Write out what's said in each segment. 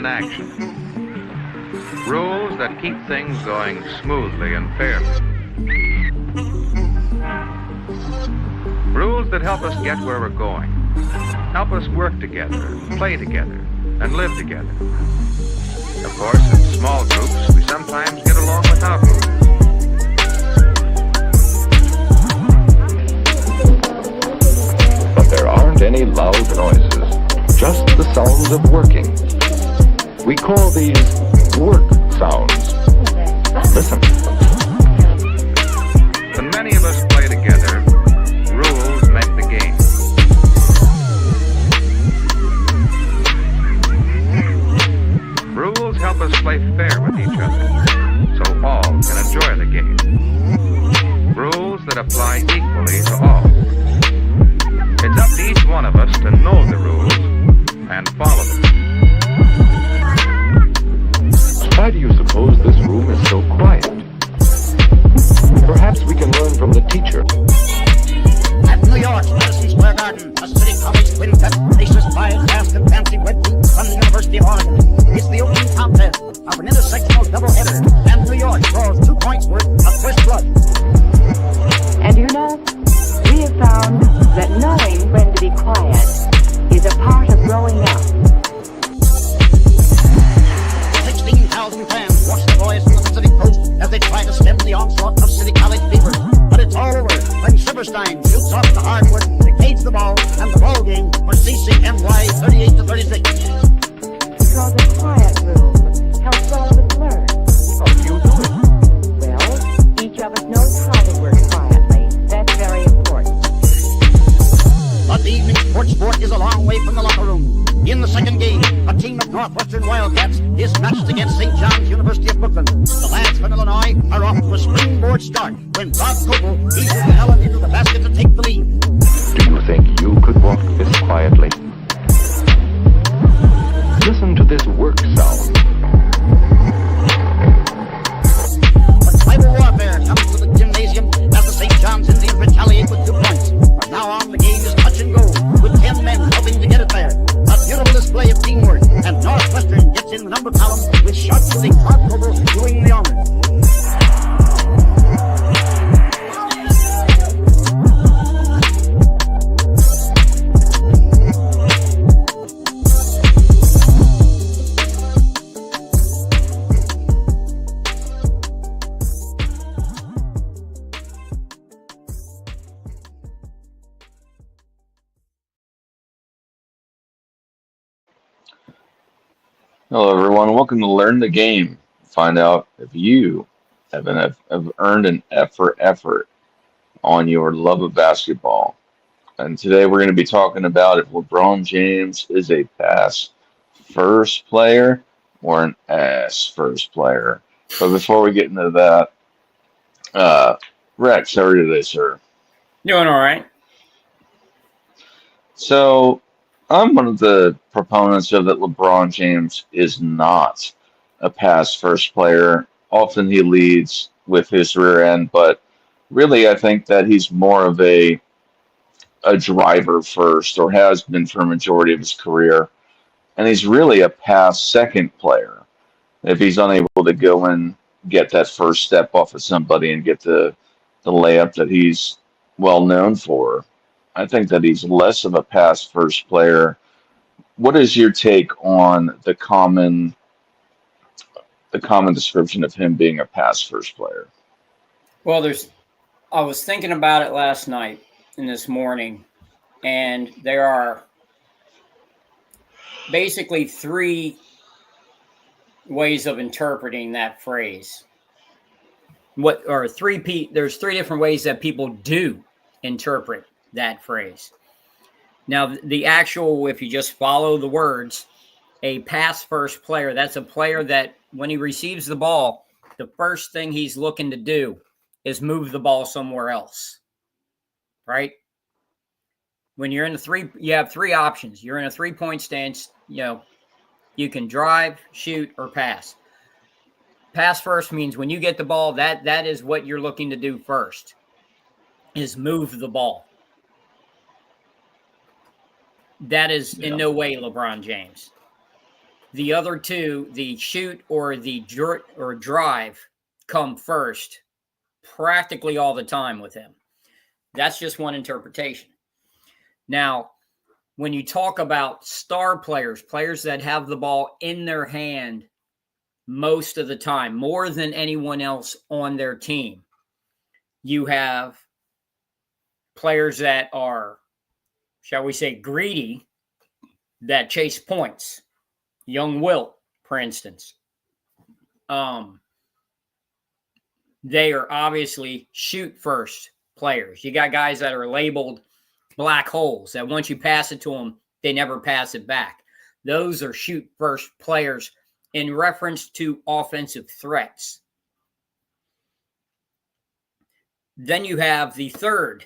in action. Rules that keep things going smoothly and fairly. Rules that help us get where we're going. Help us work together, play together, and live together. Of course, in small groups, we sometimes get along without rules. But there aren't any loud noises, just the sounds of working. We call these work sounds. Listen. When many of us play together, rules make the game. Rules help us play fair with each other, so all can enjoy the game. Rules that apply equally to all. It's up to each one of us to know the rules and follow them. Why do you suppose this room is so quiet? Perhaps we can learn from the teacher. At New York's Madison Square Garden, a city college quintet races by a cast of fancy red boots from the University of Oregon. It's the opening contest of an intersectional doubleheader, and New York draws 2 points worth of first blood. And you know, we have found that knowing when to be quiet is a part of growing up. 16,000 fans watch the boys from the Pacific Coast as they try to stem the onslaught of City College fever. But it's all over when Silverstein shoots off the hardwood, decades the ball, and the ball game for CCNY 38-36. Because a quiet room helps all of us learn. How do you do it? Well, each of us knows how to work quietly. That's very important. But the evening sport is a long way from the locker room. In the second game, a team of Northwestern Wildcats is matched against St. John's University of Brooklyn. The lads from Illinois are off to a springboard start when Bob Coble eases the Allen into the basket to take the lead. Do you think you could walk this quietly? Listen to this work sound. But tribal warfare comes to the gymnasium as the St. John's Indians retaliate with 2 points. But now on, the game is touch and go, with 10 men helping to get it there. A beautiful display of teamwork, and Northwestern gets in the number column with sharp shooting Bob Coble doing the honors. Hello, everyone. Welcome to Learn the Game. Find out if you have earned an F for effort on your love of basketball. And today we're going to be talking about if LeBron James is a pass first player or an ass first player. But before we get into that, Rex, how are you today, sir? Doing all right. So, I'm one of the proponents of that LeBron James is not a pass first player. Often he leads with his rear end, but really I think that he's more of a driver first, or has been for a majority of his career. And he's really a pass second player. If he's unable to go and get that first step off of somebody and get the layup that he's well known for, I think that he's less of a pass first player. What is your take on the common description of him being a pass first player? Well, I was thinking about it last night and this morning, and there are basically 3 ways of interpreting that phrase. There's 3 different ways that people do interpret that phrase. Now, the actual, if you just follow the words, a pass first player, that's a player that when he receives the ball, the first thing he's looking to do is move the ball somewhere else, right? When you're in you have 3 options. You're in a 3-point stance, you can drive, shoot, or pass. Pass first means when you get the ball, that is what you're looking to do first, is move the ball. That is in no way LeBron James. The other two, the shoot or the drive, come first practically all the time with him. That's just one interpretation. Now, when you talk about star players, players that have the ball in their hand most of the time, more than anyone else on their team, you have players that are, shall we say, greedy, that chase points. Young Wilt, for instance. They are obviously shoot first players. You got guys that are labeled black holes, that once you pass it to them, they never pass it back. Those are shoot first players in reference to offensive threats. Then you have the third,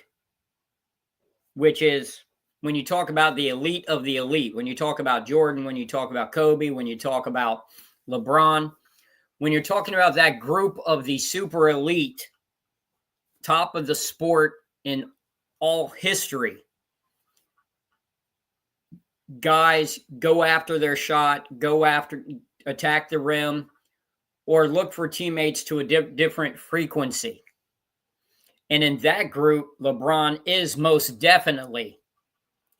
which is when you talk about the elite of the elite, when you talk about Jordan, when you talk about Kobe, when you talk about LeBron, when you're talking about that group of the super elite, top of the sport in all history, guys go after their shot, attack the rim, or look for teammates to a different frequency. And in that group, LeBron is most definitely,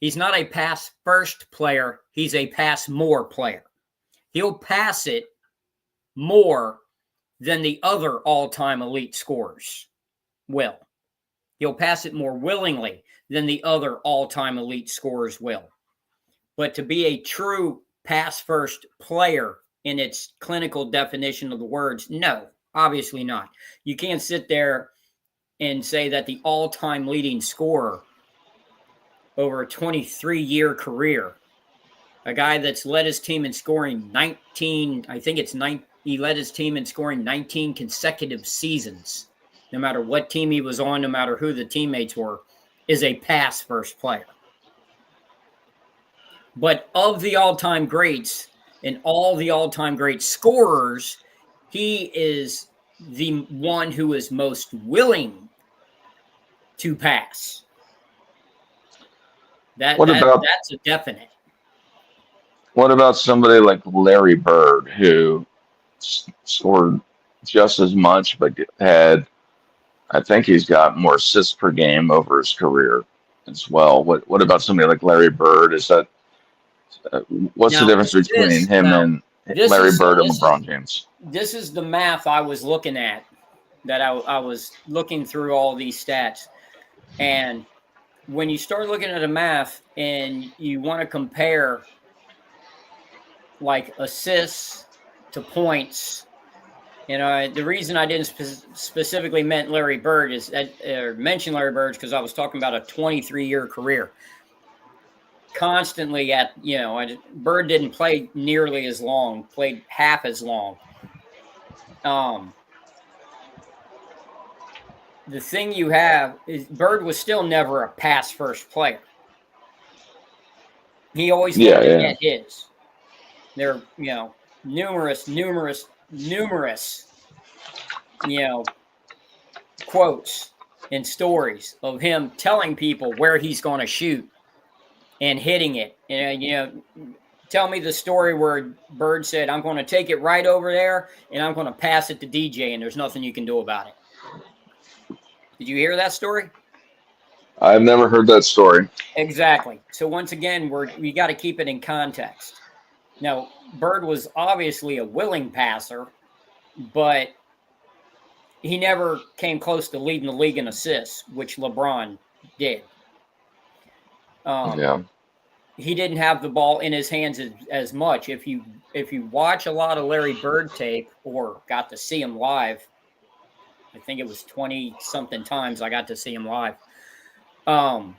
he's not a pass first player, he's a pass more player. He'll pass it more than the other all-time elite scorers will. He'll pass it more willingly than the other all-time elite scorers will. But to be a true pass-first player in its clinical definition of the words, no, obviously not. You can't sit there and say that the all-time leading scorer over a 23-year career, a guy that's led his team in scoring 19, I think it's 9, he led his team in scoring 19 consecutive seasons, no matter what team he was on, no matter who the teammates were, is a pass-first player. But of the all-time greats and all the all-time great scorers, he is the one who is most willing to pass. That's a definite. What about somebody like Larry Bird, who scored just as much, but I think he's got more assists per game over his career as well. What about somebody like Larry Bird? Is that what's Now, the difference between him and Larry Bird and LeBron James? This is the math I was looking at, that I was looking through all these stats. And when you start looking at the math and you want to compare like assists to points, the reason I didn't specifically mention Larry Bird is because I was talking about a 23-year career. Constantly Bird didn't play nearly as long, played half as long. The thing you have is Bird was still never a pass first player. He always wanted to get his. There are, numerous, quotes and stories of him telling people where he's going to shoot and hitting it. Tell me the story where Bird said, I'm going to take it right over there and I'm going to pass it to DJ and there's nothing you can do about it. Did you hear that story? I've never heard that story. Exactly. So once again, we got to keep it in context. Now, Bird was obviously a willing passer, but he never came close to leading the league in assists, which LeBron did. He didn't have the ball in his hands as much. If you watch a lot of Larry Bird tape or got to see him live, I think it was 20-something times I got to see him live. Bird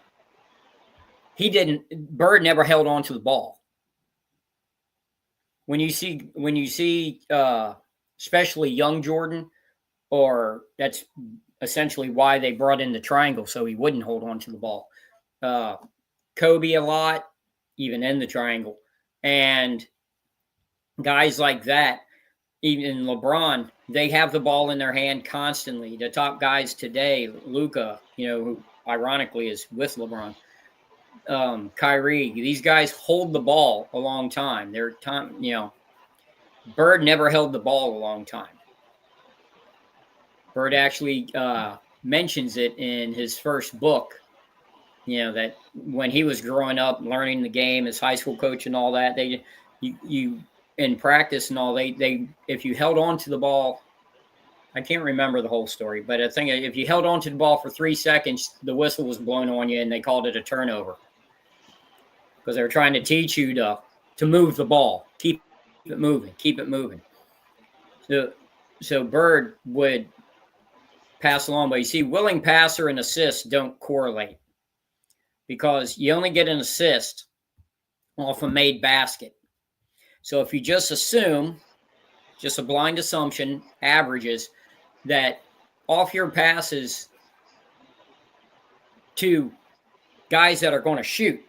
never held on to the ball. When you see especially young Jordan, or that's essentially why they brought in the triangle, so he wouldn't hold on to the ball. Kobe a lot, even in the triangle. And guys like that, even LeBron, they have the ball in their hand constantly. The top guys today, Luka, who ironically is with LeBron, Kyrie, these guys hold the ball a long time. Bird never held the ball a long time. Bird actually mentions it in his first book, that when he was growing up, learning the game, his high school coach and all that, you in practice and all, they if you held on to the ball, I can't remember the whole story, but I think if you held on to the ball for 3 seconds, the whistle was blown on you and they called it a turnover because they were trying to teach you to move the ball, keep it moving. So Bird would pass along, but you see, willing passer and assist don't correlate because you only get an assist off a made basket. So if you just assume, just a blind assumption, averages, that off your passes to guys that are going to shoot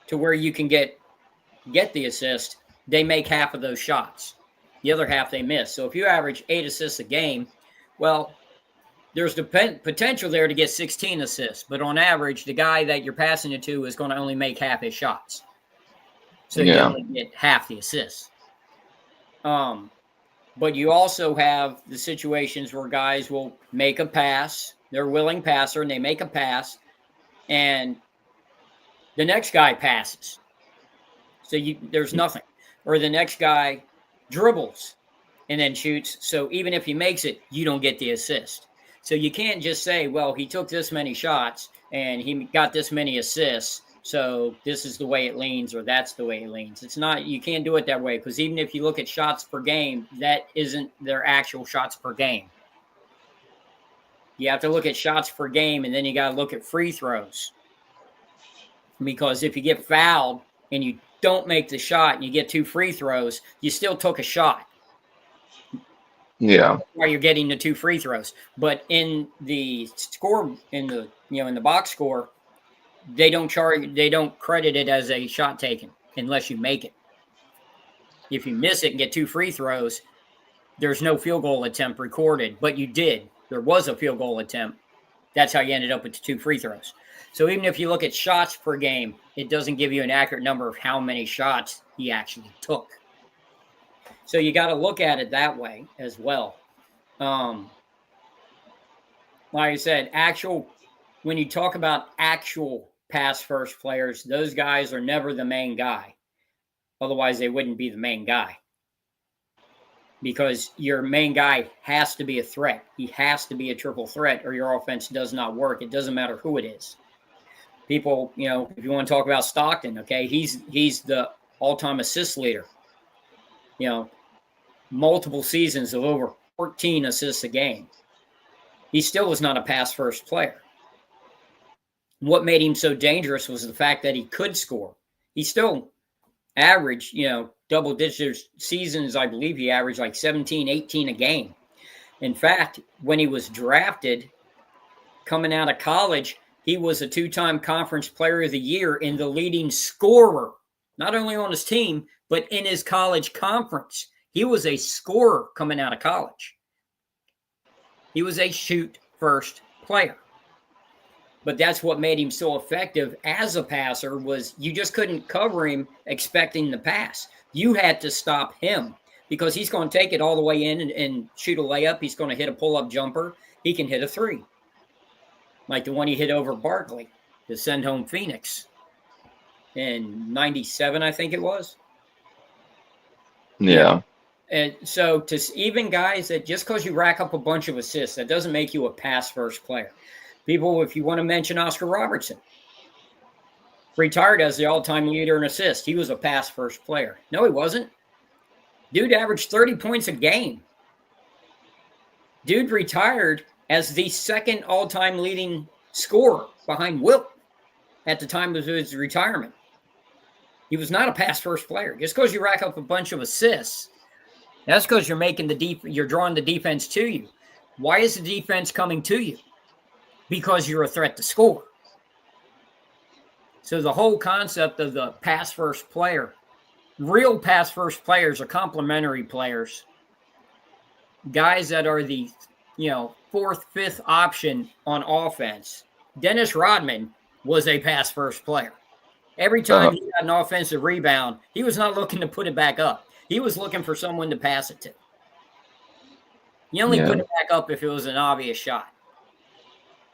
to where you can get the assist, they make half of those shots. The other half they miss. So if you average 8 assists a game, well, there's the potential there to get 16 assists. But on average, the guy that you're passing it to is going to only make half his shots. So you only get half the assists. But you also have the situations where guys will make a pass. They're a willing passer, and they make a pass, and the next guy passes. So there's nothing. Or the next guy dribbles and then shoots. So even if he makes it, you don't get the assist. So you can't just say, well, he took this many shots and he got this many assists, so this is the way it leans or that's the way it leans. It's not. You can't do it that way because even if you look at shots per game, that isn't their actual shots per game. You have to look at shots per game, and then you got to look at free throws. Because if you get fouled and you don't make the shot and you get 2 free throws, you still took a shot. Yeah. That's why you're getting the 2 free throws. But in the score, in the box score, they don't credit it as a shot taken unless you make it. If you miss it and get 2 free throws, there's no field goal attempt recorded, but you did. There was a field goal attempt. That's how you ended up with the 2 free throws. So even if you look at shots per game, it doesn't give you an accurate number of how many shots he actually took. So you got to look at it that way as well. Like I said, when you talk about actual pass first players, those guys are never the main guy. Otherwise, they wouldn't be the main guy. Because your main guy has to be a threat. He has to be a triple threat or your offense does not work. It doesn't matter who it is. People, if you want to talk about Stockton, okay, he's the all-time assist leader. Multiple seasons of over 14 assists a game. He still was not a pass-first player. What made him so dangerous was the fact that he could score. He still averaged, double-digit seasons. I believe he averaged like 17, 18 a game. In fact, when he was drafted, coming out of college, he was a 2-time Conference Player of the Year and the leading scorer, not only on his team, but in his college conference. He was a scorer coming out of college. He was a shoot-first player. But that's what made him so effective as a passer was you just couldn't cover him expecting the pass. You had to stop him because he's going to take it all the way in and shoot a layup. He's going to hit a pull-up jumper. He can hit a 3. Like the one he hit over Barkley to send home Phoenix in 97, I think it was. Yeah. And so to even guys that just because you rack up a bunch of assists, that doesn't make you a pass-first player. People, if you want to mention Oscar Robertson, retired as the all-time leader in assists. He was a pass-first player. No, he wasn't. Dude averaged 30 points a game. Dude retired as the second all-time leading scorer behind Wilt at the time of his retirement. He was not a pass-first player. Just because you rack up a bunch of assists, that's because you're drawing the defense to you. Why is the defense coming to you? Because you're a threat to score. So the whole concept of the pass-first player, real pass-first players are complementary players. Guys that are the, 4th, 5th option on offense. Dennis Rodman was a pass-first player. Every time he got an offensive rebound, he was not looking to put it back up. He was looking for someone to pass it to. You only put it back up if it was an obvious shot.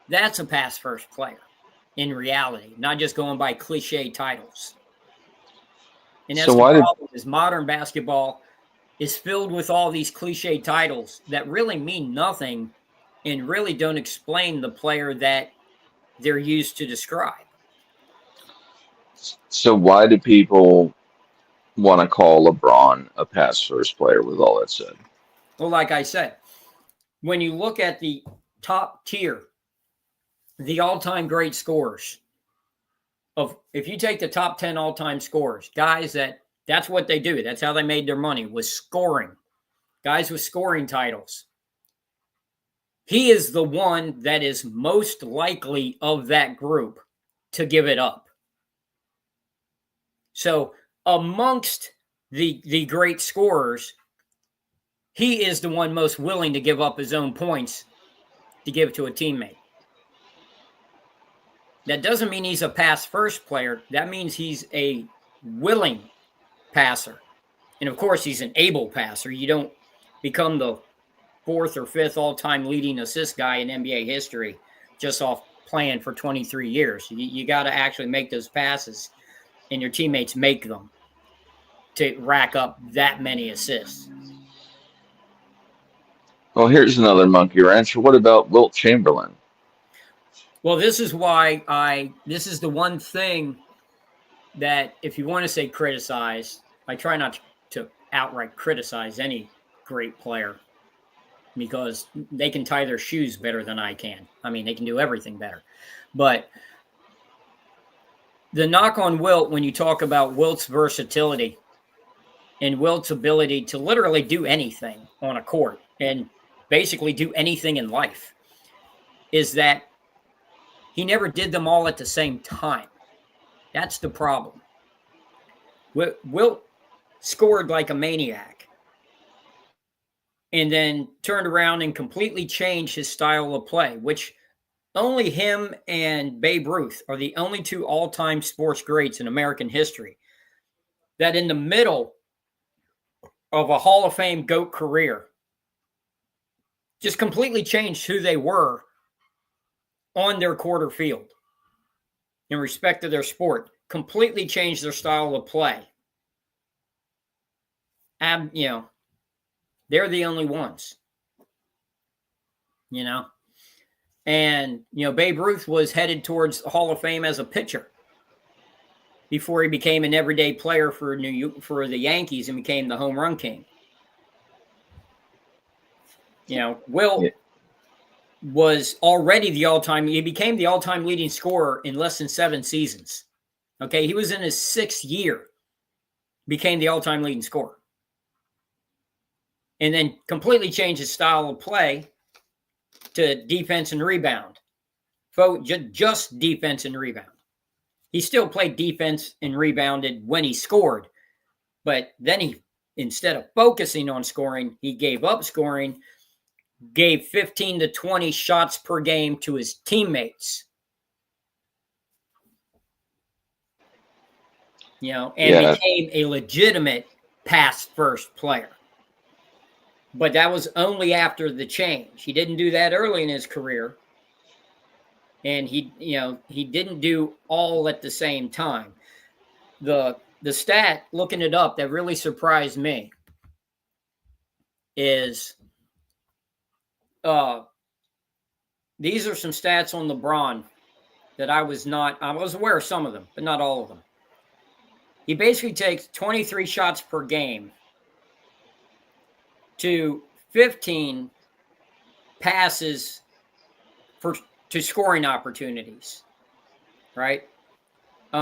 That's a pass first player in reality, not just going by cliche titles. And that's the problem is modern basketball is filled with all these cliche titles that really mean nothing and really don't explain the player that they're used to describe. So why do people want to call LeBron a pass first player with all that said? Well, like I said, when you look at the top tier, the all-time great scorers if you take the top 10 all-time scorers, guys that's what they do. That's how they made their money, was scoring. Guys with scoring titles. He is the one that is most likely of that group to give it up. So amongst the great scorers, he is the one most willing to give up his own points to give to a teammate. That doesn't mean he's a pass first player. That means he's a willing passer. And of course, he's an able passer. You don't become the 4th or 5th all-time leading assist guy in NBA history just off playing for 23 years. You got to actually make those passes, and your teammates make them to rack up that many assists. Well, here's another monkey wrench. What about Wilt Chamberlain? Well, this is why this is the one thing that if you want to say criticize, I try not to outright criticize any great player because they can tie their shoes better than I can. I mean, they can do everything better. But the knock on Wilt, when you talk about Wilt's versatility and Wilt's ability to literally do anything on a court and basically do anything in life, is that he never did them all at the same time. That's the problem. Wilt scored like a maniac and then turned around and completely changed his style of play, which only him and Babe Ruth are the only 2 all-time sports greats in American history that in the middle of a Hall of Fame GOAT career just completely changed who they were on their quarter field in respect to their sport, completely changed their style of play. They're the only ones, And, Babe Ruth was headed towards the Hall of Fame as a pitcher before he became an everyday player for the Yankees and became the home run king. Wilt was already he became the all-time leading scorer in less than 7 seasons. Okay, he was in his 6th year, became the all-time leading scorer. And then completely changed his style of play to defense and rebound. Just defense and rebound. He still played defense and rebounded when he scored. But then instead of focusing on scoring, he gave up scoring, gave 15 to 20 shots per game to his teammates. Became a legitimate pass-first player. But that was only after the change. He didn't do that early in his career. And he didn't do all at the same time. The stat, looking it up, that really surprised me is these are some stats on LeBron that I was aware of some of them, but not all of them. He basically takes 23 shots per game to 15 passes to scoring opportunities, right? He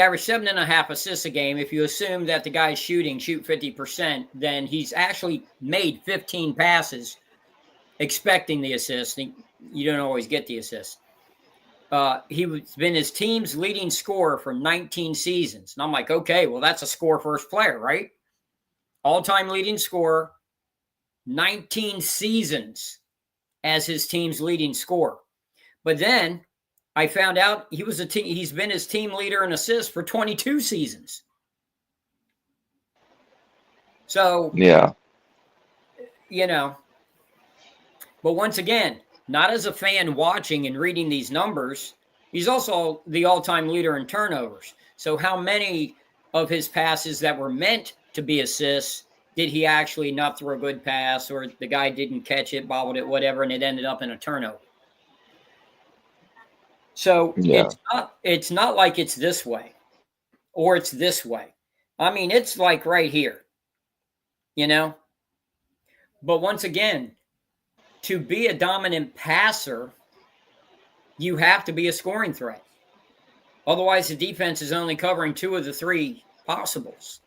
averaged 7.5 assists a game. If you assume that the guy's shoot 50%, then he's actually made 15 passes expecting the assist. You don't always get the assist. He's been his team's leading scorer for 19 seasons. And I'm like, okay, well, that's a score first player, right? All-time leading scorer, 19 seasons as his team's leading scorer. But then I found out he's been his team leader in assists for 22 seasons. So, Yeah. But once again, not as a fan watching and reading these numbers, he's also the all-time leader in turnovers. So how many of his passes that were meant to be assists did he actually not throw a good pass, or the guy didn't catch it, bobbled it, whatever, and it ended up in a turnover? So Yeah. it's not like it's this way or it's this way. I mean, it's like right here, But once again, to be a dominant passer, you have to be a scoring threat. Otherwise, the defense is only covering 2 of the 3 possibles.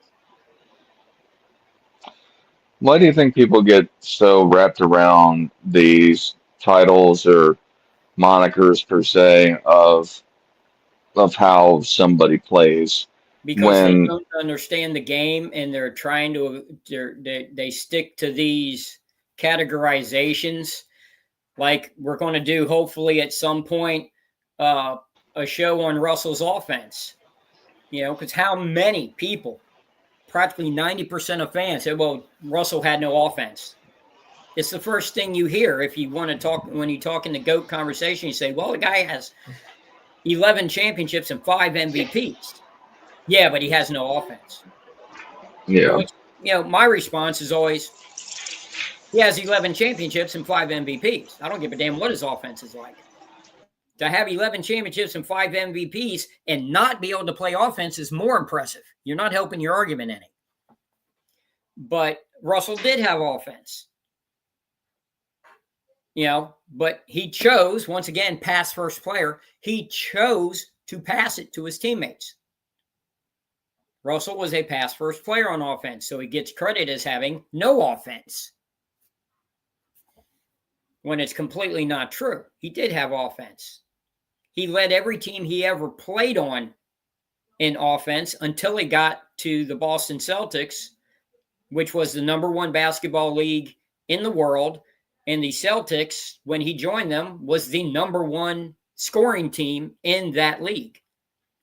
Why do you think people get so wrapped around these titles or monikers per se of how somebody plays Because they when don't understand the game, and they're trying to they stick to these categorizations. Like we're going to do, hopefully, at some point, a show on Russell's offense. Because how many people, practically 90% of fans, said, "Well, Russell had no offense." It's the first thing you hear if you want to talk when you talk in the GOAT conversation. You say, "Well, the guy has 11 championships and 5 MVPs." Yeah, but he has no offense. yeah, My response is always, he has 11 championships and 5 MVPs. I don't give a damn what his offense is like. To have 11 championships and 5 MVPs and not be able to play offense is more impressive. You're not helping your argument any. But Russell did have offense. But he chose, once again, pass first player, he chose to pass it to his teammates. Russell was a pass first player on offense, so he gets credit as having no offense. When it's completely not true. He did have offense. He led every team he ever played on in offense until he got to the Boston Celtics, which was the number 1 basketball league in the world. And the Celtics, when he joined them, was the number 1 scoring team in that league.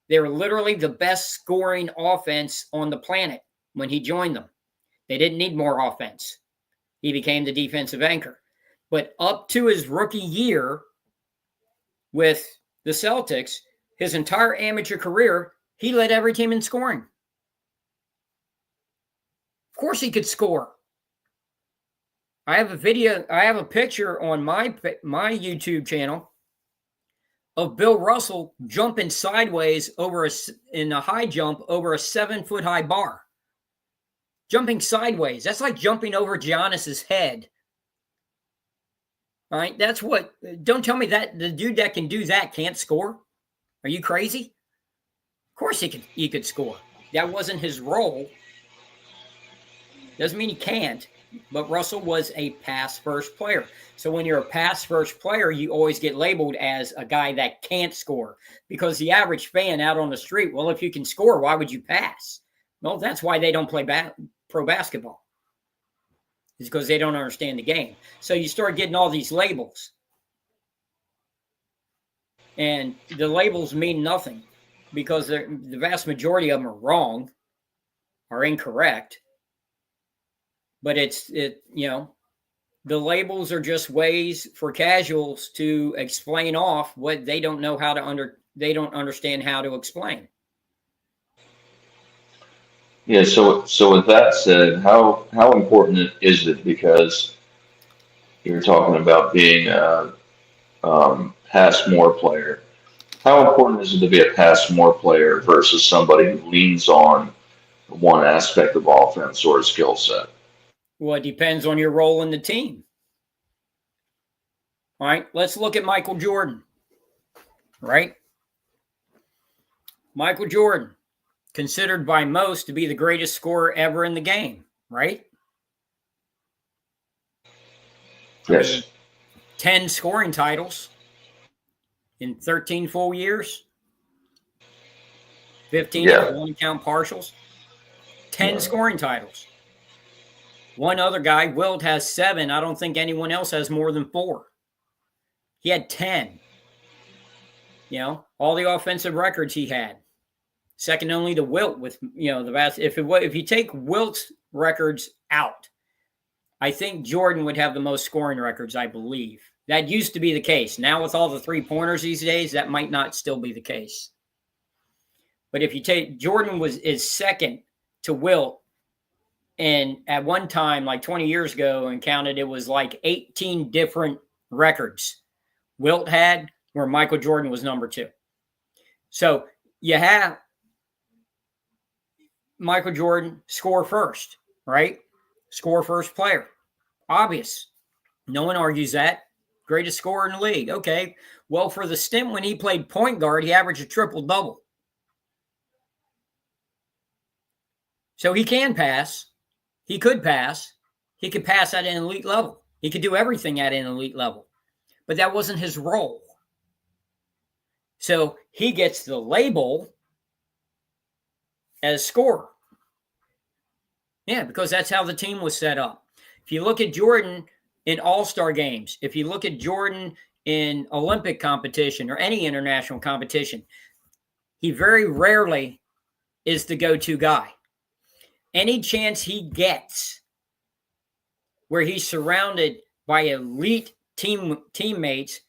They were literally the best scoring offense on the planet when he joined them. They didn't need more offense. He became the defensive anchor. But up to his rookie year with the Celtics, his entire amateur career, he led every team in scoring. Of course he could score. I have a picture on my YouTube channel of Bill Russell jumping sideways in a high jump over a 7-foot high bar. Jumping sideways. That's like jumping over Giannis's head. All right, don't tell me that the dude that can do that can't score. Are you crazy? Of course he could score. That wasn't his role. Doesn't mean he can't, but Russell was a pass first player. So when you're a pass first player, you always get labeled as a guy that can't score, because the average fan out on the street, well, if you can score, why would you pass? Well, that's why they don't play pro basketball. It's because they don't understand the game. So you start getting all these labels. And the labels mean nothing, because the vast majority of them are wrong, are incorrect. But the labels are just ways for casuals to explain off what they don't know they don't understand how to explain. yeah. So with that said, how important is it? Because you're talking about being a pass more player. How important is it to be a pass more player versus somebody who leans on one aspect of offense or a skill set? Well, it depends on your role in the team. All right, let's look at Michael Jordan, right? Michael Jordan, considered by most to be the greatest scorer ever in the game, right? Yes. I mean, 10 scoring titles in 13 full years. 15 if you want to count partials. 10 scoring titles. One other guy, Wilt, has 7. I don't think anyone else has more than 4. He had 10. All the offensive records he had. second only to Wilt with, the vast. If you take Wilt's records out, I think Jordan would have the most scoring records, I believe. That used to be the case. Now with all the three-pointers these days, that might not still be the case. But if you take Jordan is second to Wilt, and at one time, like 20 years ago, and counted, it was like 18 different records Wilt had where Michael Jordan was number 2. So you have Michael Jordan score first, right? Score first player. Obvious. No one argues that. Greatest scorer in the league. Okay. Well, for the stint when he played point guard, he averaged a triple-double. So he can pass. He could pass. He could pass at an elite level. He could do everything at an elite level. But that wasn't his role. So he gets the label as scorer. Yeah, because that's how the team was set up. If you look at Jordan in all-star games, if you look at Jordan in Olympic competition or any international competition, he very rarely is the go-to guy. Any chance he gets where he's surrounded by elite teammates,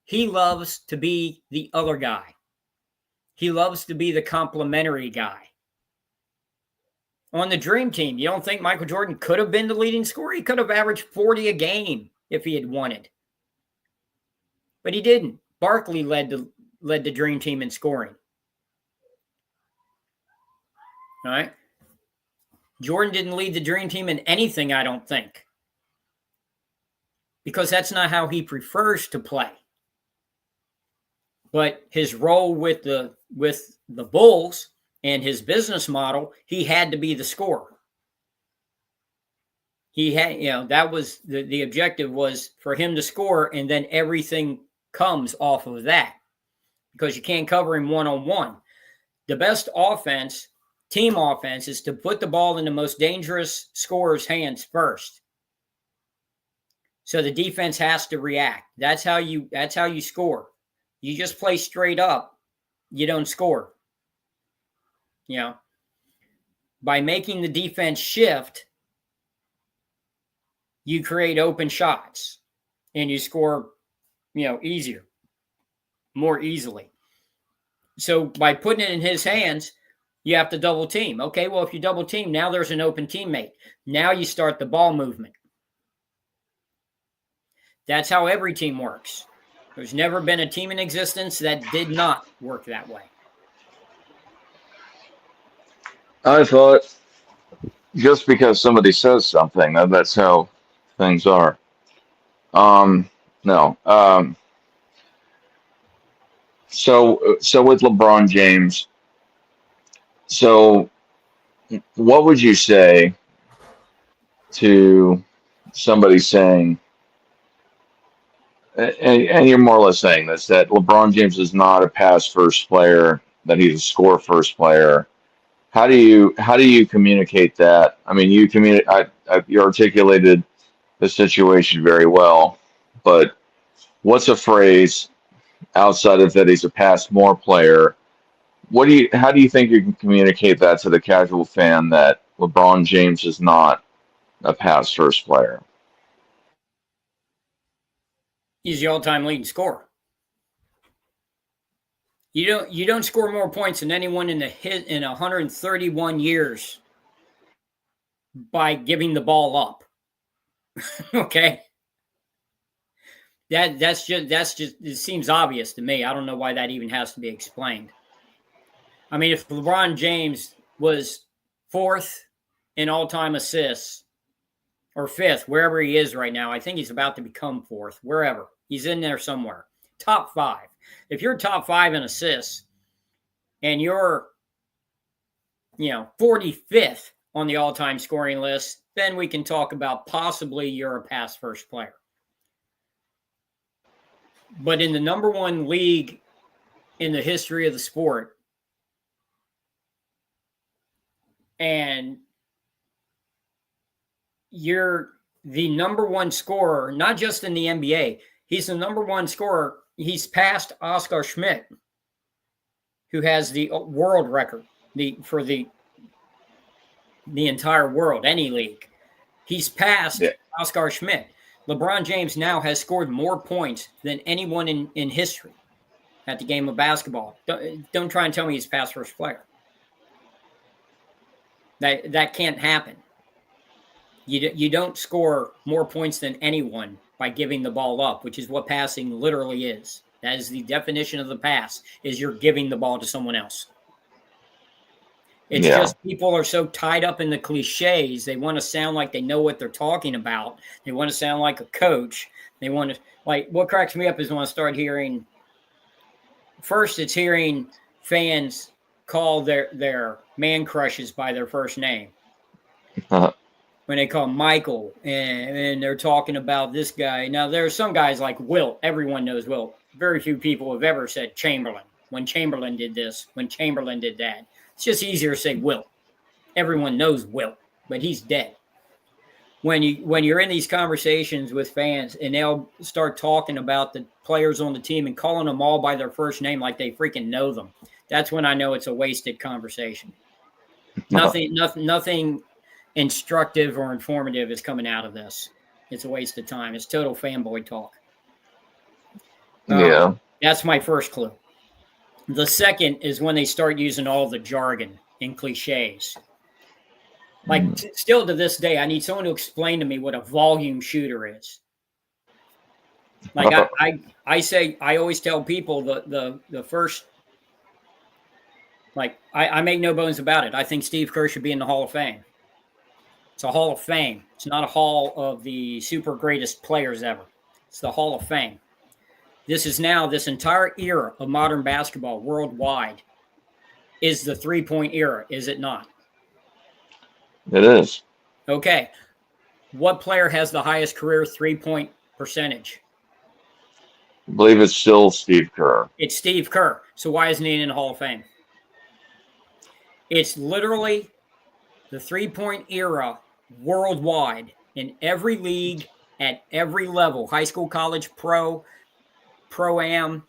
he loves to be the other guy. He loves to be the complimentary guy. On the Dream Team, you don't think Michael Jordan could have been the leading scorer? He could have averaged 40 a game if he had wanted. But he didn't. Barkley led the Dream Team in scoring. All right? Jordan didn't lead the Dream Team in anything, I don't think. Because that's not how he prefers to play. But his role with the Bulls and his business model, he had to be the scorer. He had, that was the objective, was for him to score, and then everything comes off of that. Because you can't cover him one-on-one. The best offense, team offense, is to put the ball in the most dangerous scorer's hands first. So the defense has to react. That's how you score. You just play straight up, you don't score. By making the defense shift, you create open shots and you score, easier, more easily. So by putting it in his hands, you have to double team. Okay, well, if you double team, now there's an open teammate. Now you start the ball movement. That's how every team works. There's never been a team in existence that did not work that way. I thought just because somebody says something, that's how things are. No. So with LeBron James, so what would you say to somebody saying, and you're more or less saying this, that LeBron James is not a pass first player, that he's a score first player? How do you communicate that? I mean, you articulated the situation very well, but what's a phrase outside of that he's a pass more player? How do you think you can communicate that to the casual fan, that LeBron James is not a pass first player? He's the all-time leading scorer. You don't score more points than anyone in 131 years by giving the ball up. Okay? That's just it seems obvious to me. I don't know why that even has to be explained. I mean, if LeBron James was 4th in all-time assists, or 5th, wherever he is right now, I think he's about to become 4th, wherever. He's in there somewhere. Top 5. If you're top 5 in assists and you're, 45th on the all-time scoring list, then we can talk about possibly you're a pass first player. But in the number 1 league in the history of the sport, and you're the number 1 scorer, not just in the NBA, he's the number 1 scorer. He's passed Oscar Schmidt who has the world record for the entire world, any league. He's passed Oscar Schmidt. LeBron James now has scored more points than anyone in history at the game of basketball. Don't try and tell me he's past first player. That can't happen. You don't score more points than anyone by giving the ball up, which is what passing literally is. That is the definition of the pass, is you're giving the ball to someone else. It's just people are so tied up in the cliches. They want to sound like they know what they're talking about. They want to sound like a coach. They want to, like, what cracks me up is when I start hearing, first it's hearing fans call their man crushes by their first name. When they call Michael and they're talking about this guy. Now, there are some guys like Wilt. Everyone knows Wilt. Very few people have ever said Chamberlain. When Chamberlain did this, when Chamberlain did that. It's just easier to say Wilt. Everyone knows Wilt, but he's dead. When you're in these conversations with fans and they'll start talking about the players on the team and calling them all by their first name like they freaking know them, that's when I know it's a wasted conversation. Nothing instructive or informative is coming out of this. It's a waste of time. It's total fanboy talk. That's my first clue. The second is when they start using all the jargon and cliches. Like, still to this day, I need someone to explain to me what a volume shooter is. Like, I always tell people the first, like, I make no bones about it. I think Steve Kerr should be in the Hall of Fame. It's a Hall of Fame. It's not a Hall of the super greatest players ever. It's the Hall of Fame. This is now, this entire era of modern basketball worldwide is the three-point era, is it not? It is. Okay. What player has the highest career three-point percentage? I believe it's still Steve Kerr. It's Steve Kerr. So why isn't he in the Hall of Fame? It's literally the three-point era worldwide in every league at every level, high school, college, pro-am,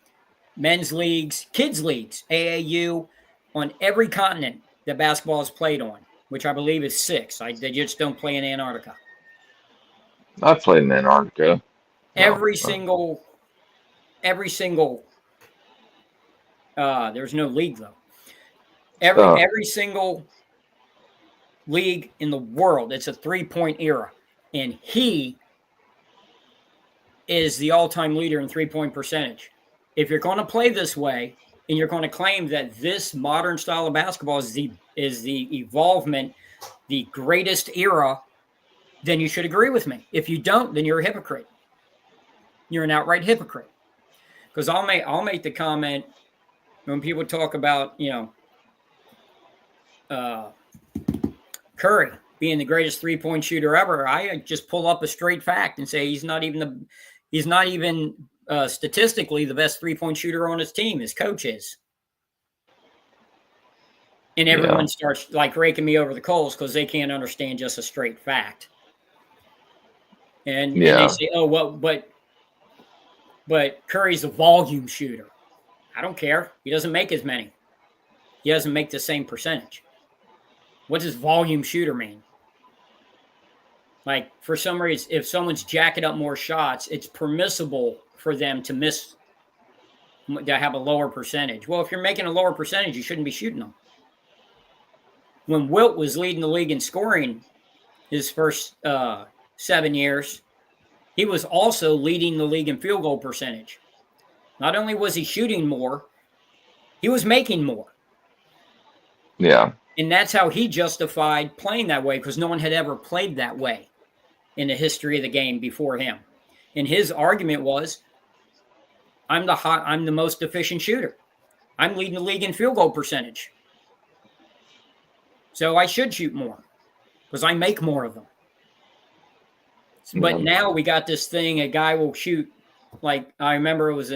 men's leagues, kids leagues, AAU, on every continent that basketball is played on, which I believe is 6. They just don't play in Antarctica. I played in Antarctica. Every single, there's no league though. Every single league in the world, it's a three-point era. And he is the all-time leader in three-point percentage. If you're going to play this way and you're going to claim that this modern style of basketball is the evolvement, the greatest era, then you should agree with me. If you don't, then you're a hypocrite. You're an outright hypocrite. Because I'll make the comment when people talk about, Curry being the greatest three-point shooter ever, I just pull up a straight fact and say he's not even statistically the best three-point shooter on his team. His coach is. And everyone starts like raking me over the coals because they can't understand just a straight fact. And they say, oh, well, but Curry's a volume shooter. I don't care. He doesn't make as many. He doesn't make the same percentage. What does volume shooter mean? Like, for some reason, if someone's jacking up more shots, it's permissible for them to have a lower percentage. Well, if you're making a lower percentage, you shouldn't be shooting them. When Wilt was leading the league in scoring his first 7 years, he was also leading the league in field goal percentage. Not only was he shooting more, he was making more. Yeah. And that's how he justified playing that way, because no one had ever played that way in the history of the game before him. And his argument was, I'm the most efficient shooter. I'm leading the league in field goal percentage. So I should shoot more because I make more of them. But now we got this thing, a guy will shoot, like I remember it was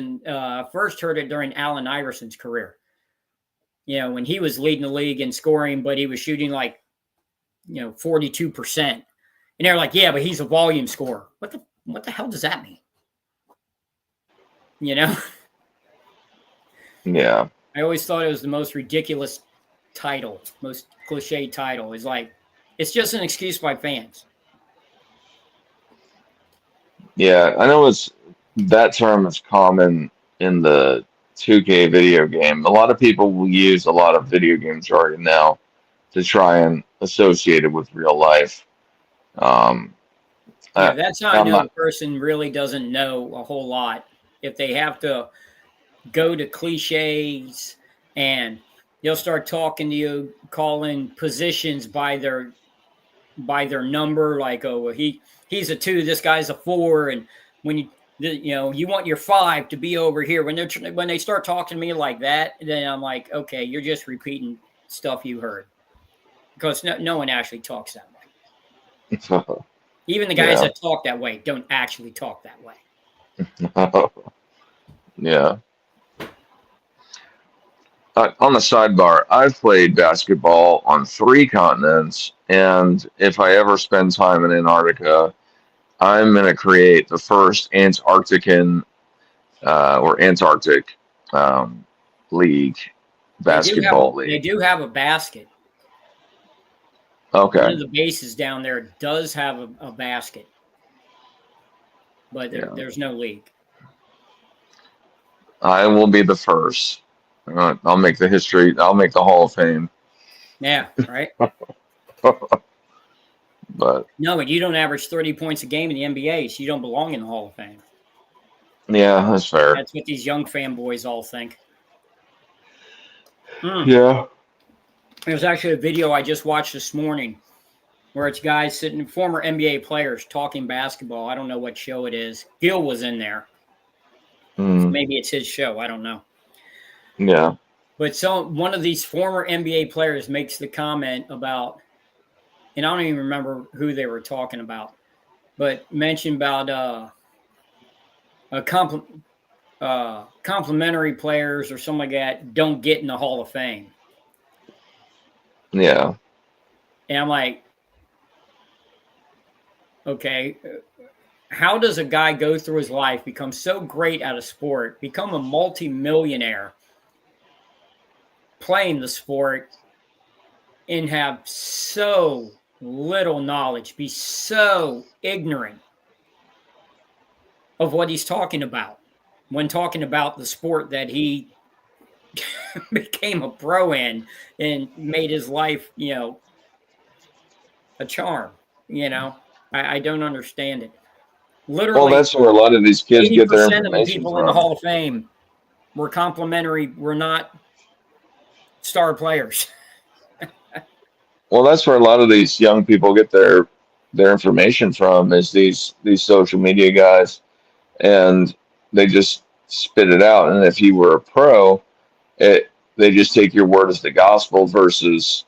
first heard it during Allen Iverson's career. When he was leading the league in scoring, but he was shooting 42%. And they're like, yeah, but he's a volume scorer. What the hell does that mean? Yeah. I always thought it was the most ridiculous title, most cliche title. Is like, it's just an excuse by fans. Yeah, I know that term is common in the 2K video game. A lot of people will use a lot of video game jargon now to try and associate it with real life. Um, Yeah, I, that's how I I'm know not. the person really doesn't know a whole lot. If they have to go to cliches and they'll start talking to you, calling positions by their number, like, oh, well, he's a 2, this guy's a 4, and when you want your 5 to be over here. When they start talking to me like that, then I'm like, okay, you're just repeating stuff you heard, because no one actually talks that way. Even the guys Yeah. that talk that way don't actually talk that way. Yeah. On the sidebar, I've played basketball on 3 continents, and if I ever spend time in Antarctica, I'm going to create the first Antarctican or Antarctic league, basketball They league. do have a basket. One Okay. of the bases down there does have a basket, but Yeah. there's no league. I will be the first. I'll make the history. I'll make the Hall of Fame. Yeah, right. But No, but you don't average 30 points a game in the NBA, so you don't belong in the Hall of Fame. yeah, that's fair. That's what these young fanboys all think. Yeah. There's actually a video I just watched this morning where it's guys sitting, former NBA players talking basketball. I don't know what show it is. Gil was in there. Mm, Maybe it's his show. I don't know. yeah. But one of these former NBA players makes the comment about, and I don't even remember who they were talking about, but mentioned about complimentary players or something like that don't get in the Hall of Fame. Yeah. And I'm like, okay, how does a guy go through his life, become so great at a sport, become a multi-millionaire playing the sport, and have so little knowledge, be so ignorant of what he's talking about when talking about the sport that he became a pro in and made his life, a charm. I don't understand it. Well, Literally, that's where a lot of these kids get their 80% of the information people in the from. Hall of Fame were complimentary, were not star players. Well, that's where a lot of these young people get their information from is these social media guys, and they just spit it out. And if you were a pro, they just take your word as the gospel versus,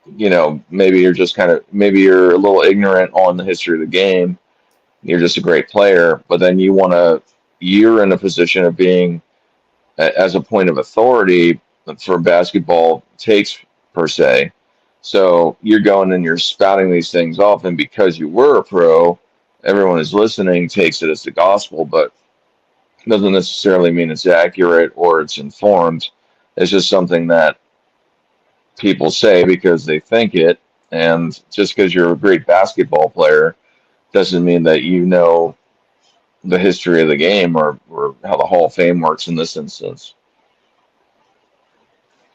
maybe you're a little ignorant on the history of the game. You're just a great player, but then you're in a position of being as a point of authority for basketball takes per se. So you're going and you're spouting these things off, and because you were a pro, everyone who's listening takes it as the gospel, but doesn't necessarily mean it's accurate or it's informed. It's just something that people say because they think it, and just because you're a great basketball player doesn't mean that you know the history of the game or how the Hall of Fame works in this instance.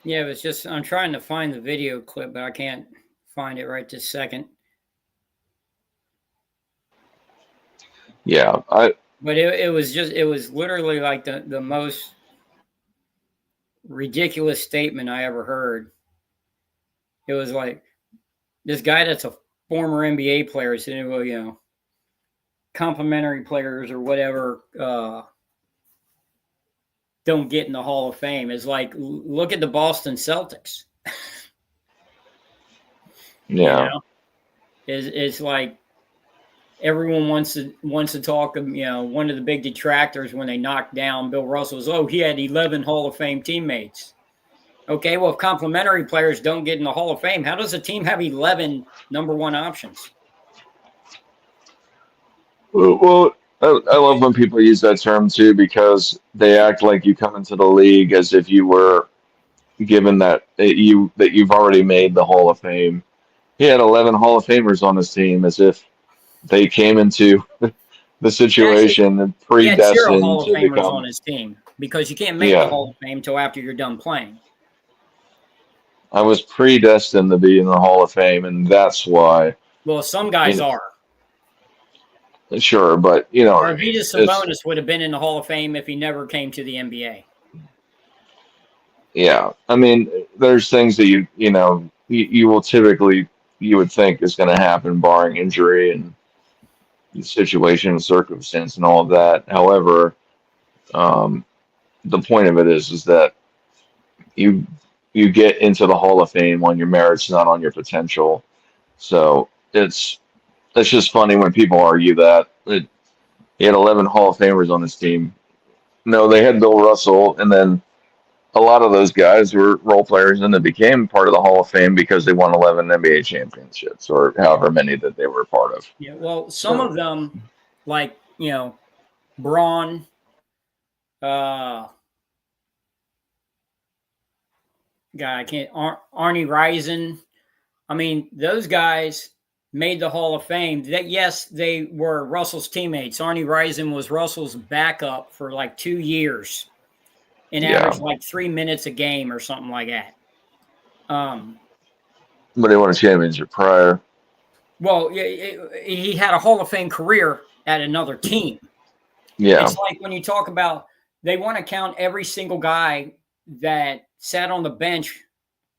Yeah, it's just, I'm trying to find the video clip, but I can't find it right this second. Yeah, But it was literally like the most ridiculous statement I ever heard. It was like this guy that's a former NBA player saying, well, complimentary players or whatever don't get in the Hall of Fame. Is like, look at the Boston Celtics. yeah. It's like everyone wants to talk. One of the big detractors when they knocked down Bill Russell was, he had 11 Hall of Fame teammates. Okay, well, if complimentary players don't get in the Hall of Fame, how does a team have 11 number one options? Well, I love when people use that term too because they act like you come into the league as if you were given that you've already made the Hall of Fame. He had 11 Hall of Famers on his team as if they came into the Actually, situation and he had 0 predestined Hall of to Famers on become. his team because you can't make the Yeah, Hall of Fame until after you're done playing. I was predestined to be in the Hall of Fame, and that's why. Well, some You guys know, are. sure, but you know what I mean. Arvidas Sabonis would have been in the Hall of Fame if he never came to the NBA. Yeah, I mean, there's things that you will typically you would think is going to happen, barring injury and situation and circumstance and all of that. However, um, the point of it is that you you get into the Hall of Fame on your merits, not on your potential. So it's just funny when people argue that. He had 11 Hall of Famers on his team. No, they had Bill Russell, and then a lot of those guys were role players and they became part of the Hall of Fame because they won 11 NBA championships or however many that they were a part of. Yeah, well, some So, of them, like, Braun, uh, guy, I can't, Arnie Rison. I mean, those guys made the Hall of Fame. That yes, they were Russell's teammates. Arnie Rison was Russell's backup for like 2 years and yeah. averaged like 3 minutes a game or something like that. But he won a championship prior. Well, he had a Hall of Fame career at another team. Yeah. It's like when you talk about they want to count every single guy that sat on the bench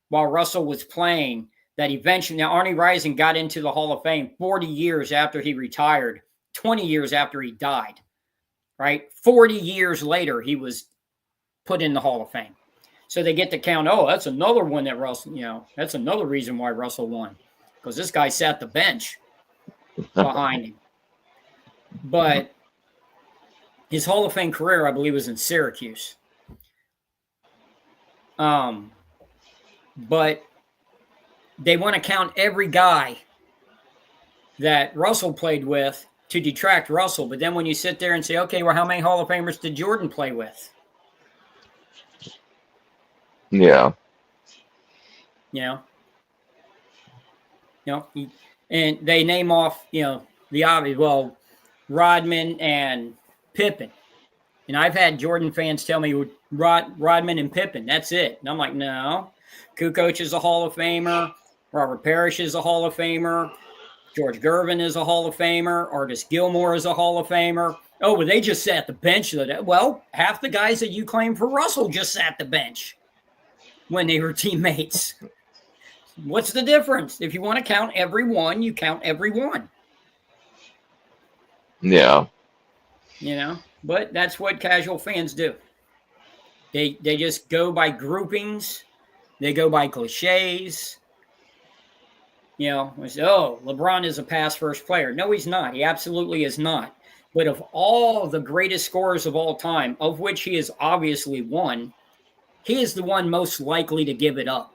while Russell was playing. That eventually, now Arnie Rison got into the Hall of Fame 40 years after he retired, 20 years after he died, right? 40 years later, he was put in the Hall of Fame. So they get to count, that's another one that Russell, that's another reason why Russell won, because this guy sat the bench behind him. But his Hall of Fame career, I believe, was in Syracuse. But they want to count every guy that Russell played with to detract Russell. But then when you sit there and say, okay, well, how many Hall of Famers did Jordan play with? Yeah. And they name off, the obvious, well, Rodman and Pippen. And I've had Jordan fans tell me Rodman and Pippen, that's it. And I'm like, no. Kukoc is a Hall of Famer. Robert Parrish is a Hall of Famer. George Gervin is a Hall of Famer. Artis Gilmore is a Hall of Famer. Oh, well, they just sat the bench. Well, half the guys that you claim for Russell just sat the bench when they were teammates. What's the difference? If you want to count every one, you count every one. Yeah. But that's what casual fans do. They just go by groupings. They go by cliches. LeBron is a pass first player. No, he's not. He absolutely is not. But of all the greatest scorers of all time, of which he is obviously one, he is the one most likely to give it up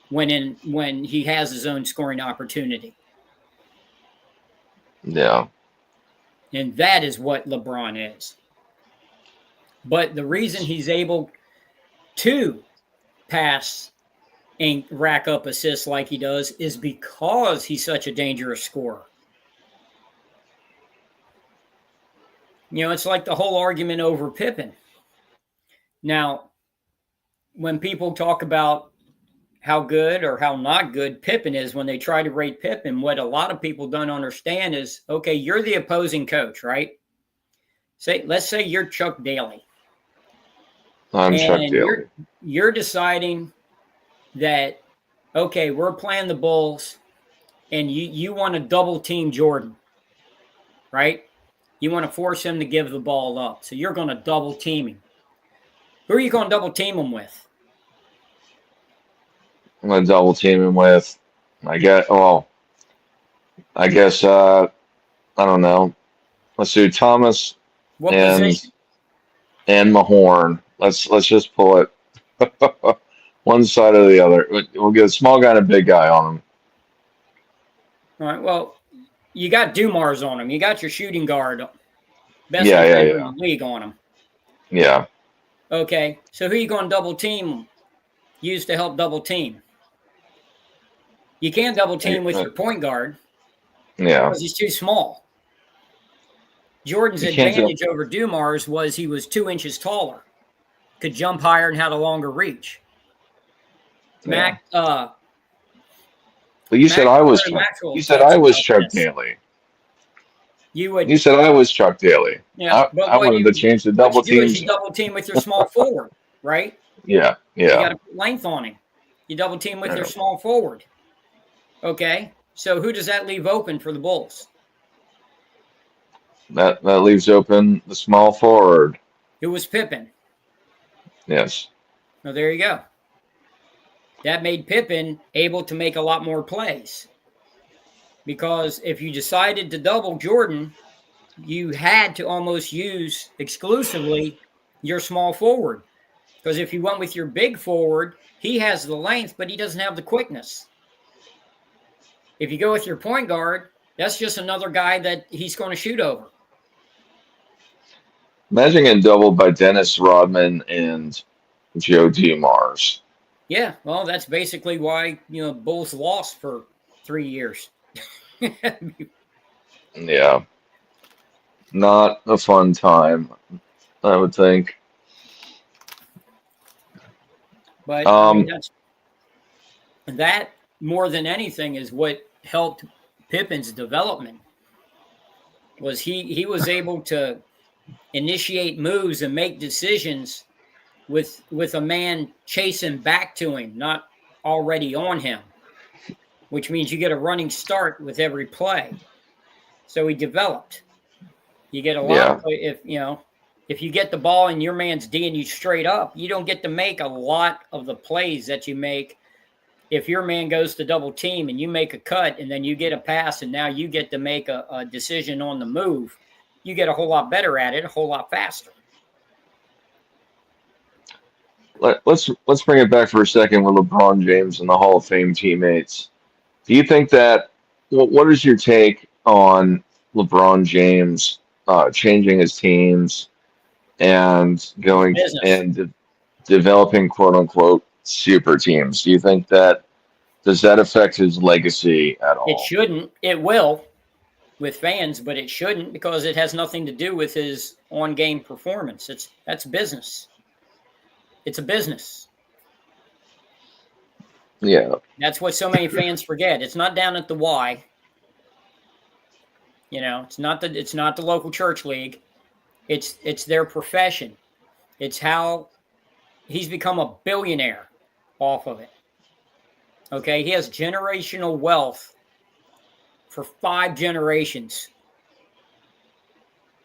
when he has his own scoring opportunity. Yeah. And that is what LeBron is. But the reason he's able to pass and rack up assists like he does is because he's such a dangerous scorer. It's like the whole argument over Pippen. Now, when people talk about how good or how not good Pippen is when they try to rate Pippen, what a lot of people don't understand is, okay, you're the opposing coach, right? Let's say you're Chuck Daly. I'm Chuck Daly. You're deciding that, okay, we're playing the Bulls and you want to double team Jordan, right? You want to force him to give the ball up. So you're going to double team him. Who are you going to double team him with? I'm going to double team him with, I guess, I don't know. Let's do Thomas What position? and Mahorn. Let's just pull it one side or the other. We'll get a small guy and a big guy on him. All right. Well, you got Dumars on him. You got your shooting guard Best Yeah, yeah, defender yeah. in the league on him. Yeah. Okay, so who you going to double team? Use to help double team. You can't double team with your point guard Yeah. because he's too small. Jordan's You can't do. advantage over Dumars was he was 2 inches taller, could jump higher, and had a longer reach. Yeah. Mac, But you said I was Chuck. Maxwell You said I talks was about Chuck this. Daly. You would, You said I was Chuck Daly. yeah, but I what wanted to change the double what you do is teams. you double team with your small forward, right? Yeah, You got yeah. to put length on him. You double team with Yeah. your small forward. Okay, so who does that leave open for the Bulls? That leaves open the small forward. Who was Pippen? Yes. Well, there you go. That made Pippen able to make a lot more plays. Because if you decided to double Jordan, you had to almost use exclusively your small forward. Because if you went with your big forward, he has the length, but he doesn't have the quickness. If you go with your point guard, that's just another guy that he's going to shoot over. Imagine getting doubled by Dennis Rodman and Joe Dumars. Yeah, well, that's basically why, Bulls lost for 3 years. Yeah. Not a fun time, I would think. But that more than anything is what helped Pippen's development. Was he was able to initiate moves and make decisions with a man chasing back to him, not already on him, which means you get a running start with every play. So he developed. You get a lot of, if you get the ball and your man's D'ing you straight up, you don't get to make a lot of the plays that you make if your man goes to double team and you make a cut and then you get a pass and now you get to make a decision on the move. You get a whole lot better at it, a whole lot faster. Let's bring it back for a second with LeBron James and the Hall of Fame teammates. Do you think that what is your take on LeBron James changing his teams and going and developing quote unquote super teams? Do you think does that affect his legacy at all? It shouldn't. It will with fans, but it shouldn't because it has nothing to do with his on-game performance. That's business. It's a business. Yeah. That's what so many fans forget. It's not down at the Y. It's not the local church league. It's their profession. It's how he's become a billionaire off of it. Okay, he has generational wealth for 5 generations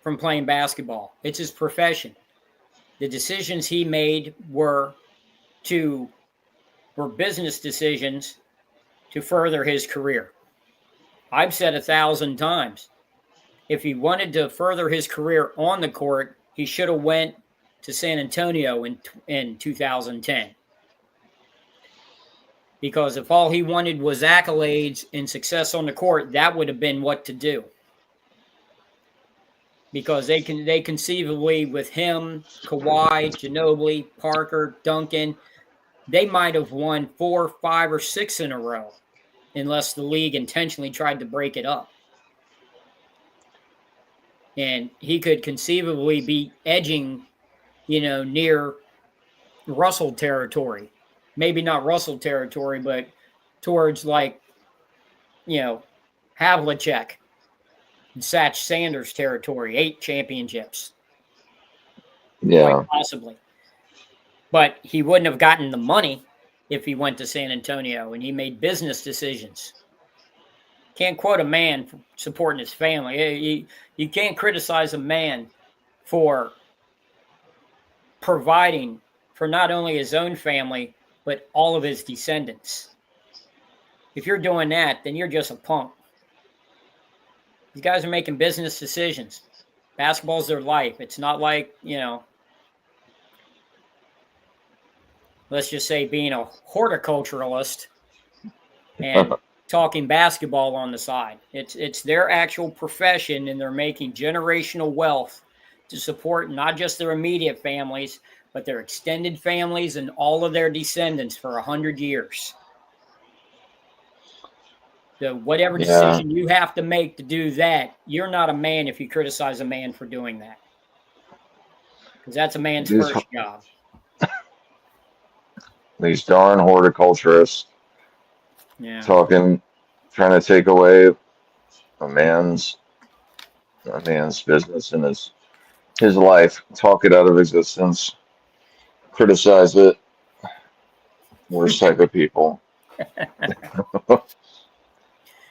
from playing basketball. It's his profession. The decisions he made were business decisions to further his career. I've said 1,000 times, if he wanted to further his career on the court, he should have went to San Antonio in 2010. Because if all he wanted was accolades and success on the court, that would have been what to do. Because they conceivably, with him, Kawhi, Ginobili, Parker, Duncan, they might have won 4, 5, or 6 in a row, unless the league intentionally tried to break it up. And he could conceivably be edging, near Russell territory. Maybe not Russell territory, but towards Havlicek and Satch Sanders territory, 8 championships. Yeah. Quite possibly. But he wouldn't have gotten the money if he went to San Antonio and he made business decisions. Can't quote a man for supporting his family. You can't criticize a man for providing for not only his own family, but all of his descendants. If you're doing that, then you're just a punk. These guys are making business decisions. Basketball's their life. It's not like, let's just say being a horticulturalist and talking basketball on the side. It's their actual profession, and they're making generational wealth to support not just their immediate families, but their extended families and all of their descendants for 100 years. So whatever Yeah. decision you have to make to do that, you're not a man if you criticize a man for doing that. Because that's a man's These- first job. These darn horticulturists Yeah. trying to take away a man's business and his life, talk it out of existence, criticize it. Worst type of people.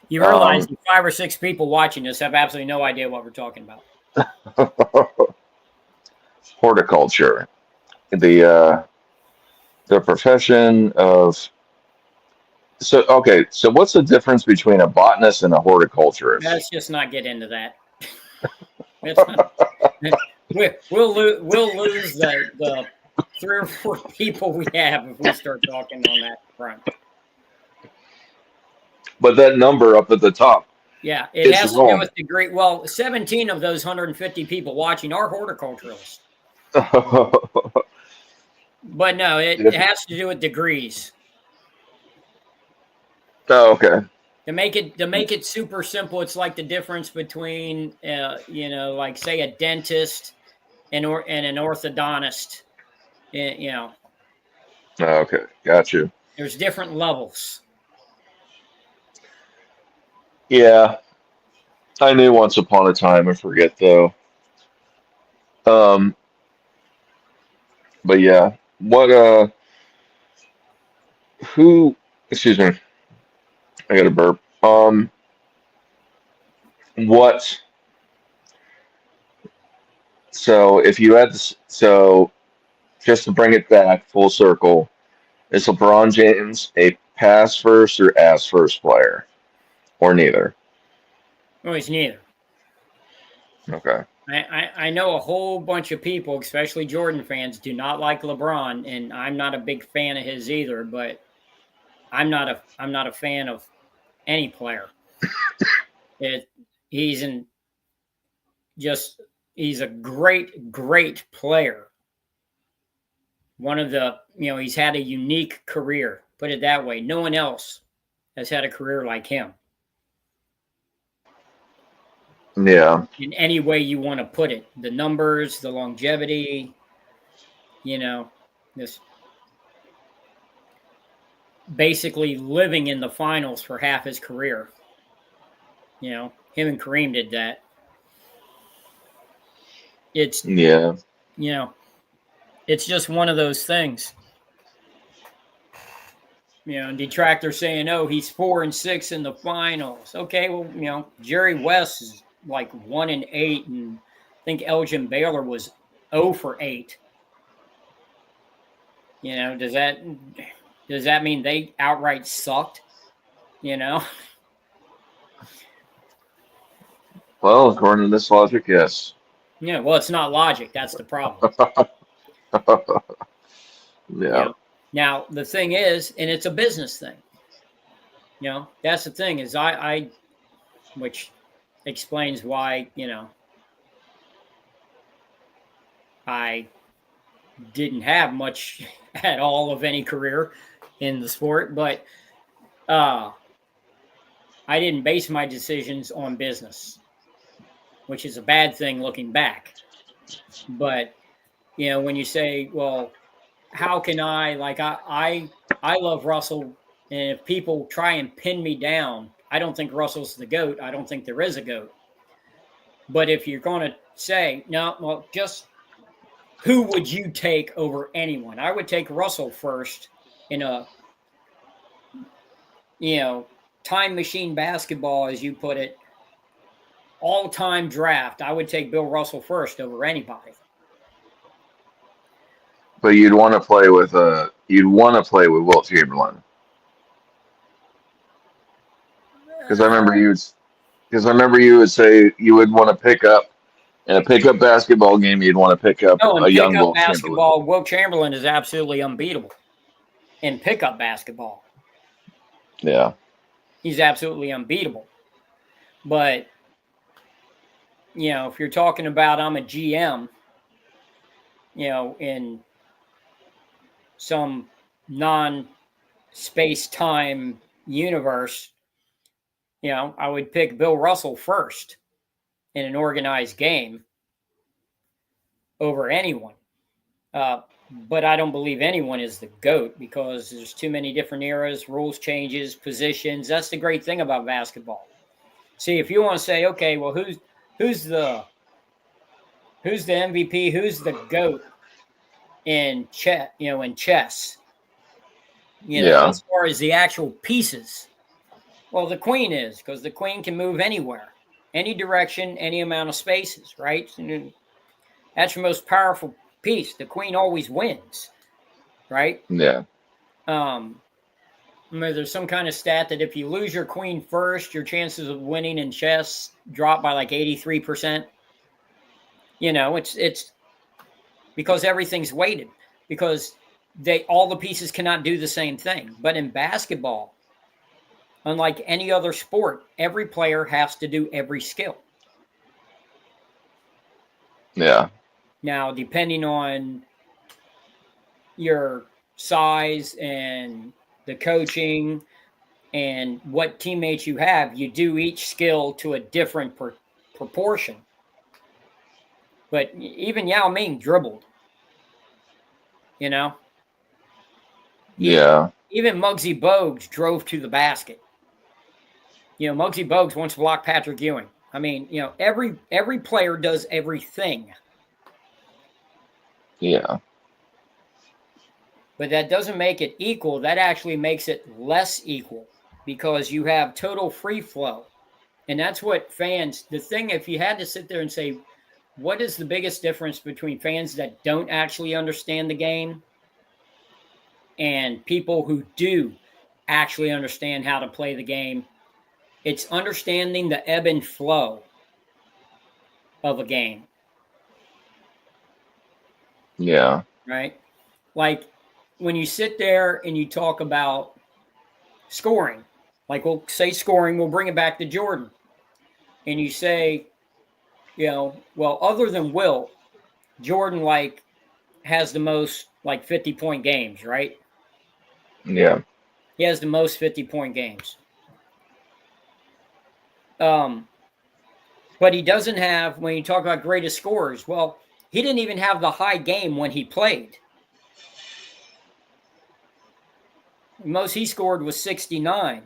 You realize the 5 or 6 people watching this have absolutely no idea what we're talking about. Horticulture, the profession of. So okay, so what's the difference between a botanist and a horticulturist? Let's just not get into that. We'll lose the 3 or 4 people we have if we start talking on that front. But that number up at the top. Yeah, it It's has to wrong. do with degree. Well, 17 of those 150 people watching are horticulturalists. But no, it has to do with degrees. Oh, okay. To make it super simple, it's like the difference between like say a dentist and an orthodontist. Oh, okay, got you. There's different levels. Yeah, I knew once upon a time. I forget though. But yeah, what? Who? Excuse me. I got a burp. What? So if you had this, so just to bring it back full circle, is LeBron James a pass first or ass first player, or neither? Well, it's neither. Okay. I know a whole bunch of people, especially Jordan fans, do not like LeBron, and I'm not a big fan of his either. But I'm not a fan of any player. He's a great player. One of the he's had a unique career. Put it that way. No one else has had a career like him. Yeah. In any way you want to put it, the numbers, the longevity, this basically living in the finals for half his career. Him and Kareem did that. It's it's just one of those things. And detractors saying, "Oh, he's 4-6 in the finals." Okay, well, Jerry West is like 1-8, and I think Elgin Baylor was 0-8. Does that mean they outright sucked? Well, according to this logic, yes. Yeah. Well, it's not logic. That's the problem. Yeah. Now the thing is, and it's a business thing. That's the thing is I which explains why, I didn't have much at all of any career in the sport, but I didn't base my decisions on business, which is a bad thing looking back. But, when you say, well, how can I love Russell, and if people try and pin me down, I don't think Russell's the GOAT. I don't think there is a GOAT. But if you're going to say, no, well, just who would you take over anyone? I would take Russell first in a, time machine basketball, as you put it, all-time draft. I would take Bill Russell first over anybody. But you'd want to play with Wilt Chamberlain. Because I remember you would say you would want to pick up in a pickup basketball game. You'd want to pick up a young Wilt basketball. Chamberlain. Wilt Chamberlain is absolutely unbeatable in pickup basketball. Yeah, he's absolutely unbeatable. But if you're talking about I'm a GM, in some non-space-time universe, I would pick Bill Russell first in an organized game over anyone. But I don't believe anyone is the GOAT because there's too many different eras, rules changes, positions. That's the great thing about basketball. See, if you want to say, okay, well, who's the MVP, who's the GOAT in chess, as far as the actual pieces. Well, the queen is, because the queen can move anywhere, any direction, any amount of spaces, right? And that's your most powerful piece. The queen always wins, right? Yeah. There's some kind of stat that if you lose your queen first, your chances of winning in chess drop by like 83%. It's because everything's weighted, because all the pieces cannot do the same thing. But in basketball, unlike any other sport, every player has to do every skill. Yeah. Now, depending on your size and the coaching and what teammates you have, you do each skill to a different proportion. But even Yao Ming dribbled, Yeah. Even Muggsy Bogues drove to the basket. Muggsy Bogues once blocked Patrick Ewing. I mean, every player does everything. Yeah. But that doesn't make it equal. That actually makes it less equal because you have total free flow. And that's what fans, the thing, if you had to sit there and say, what is the biggest difference between fans that don't actually understand the game and people who do actually understand how to play the game? It's understanding the ebb and flow of a game. Yeah. Right? Like when you sit there and you talk about scoring, like we'll say scoring, we'll bring it back to Jordan. And you say, well, other than Wilt, Jordan has the most 50-point games, right? Yeah. He has the most 50-point games. But he doesn't have, when you talk about greatest scorers, well, he didn't even have the high game when he played. The most he scored was 69.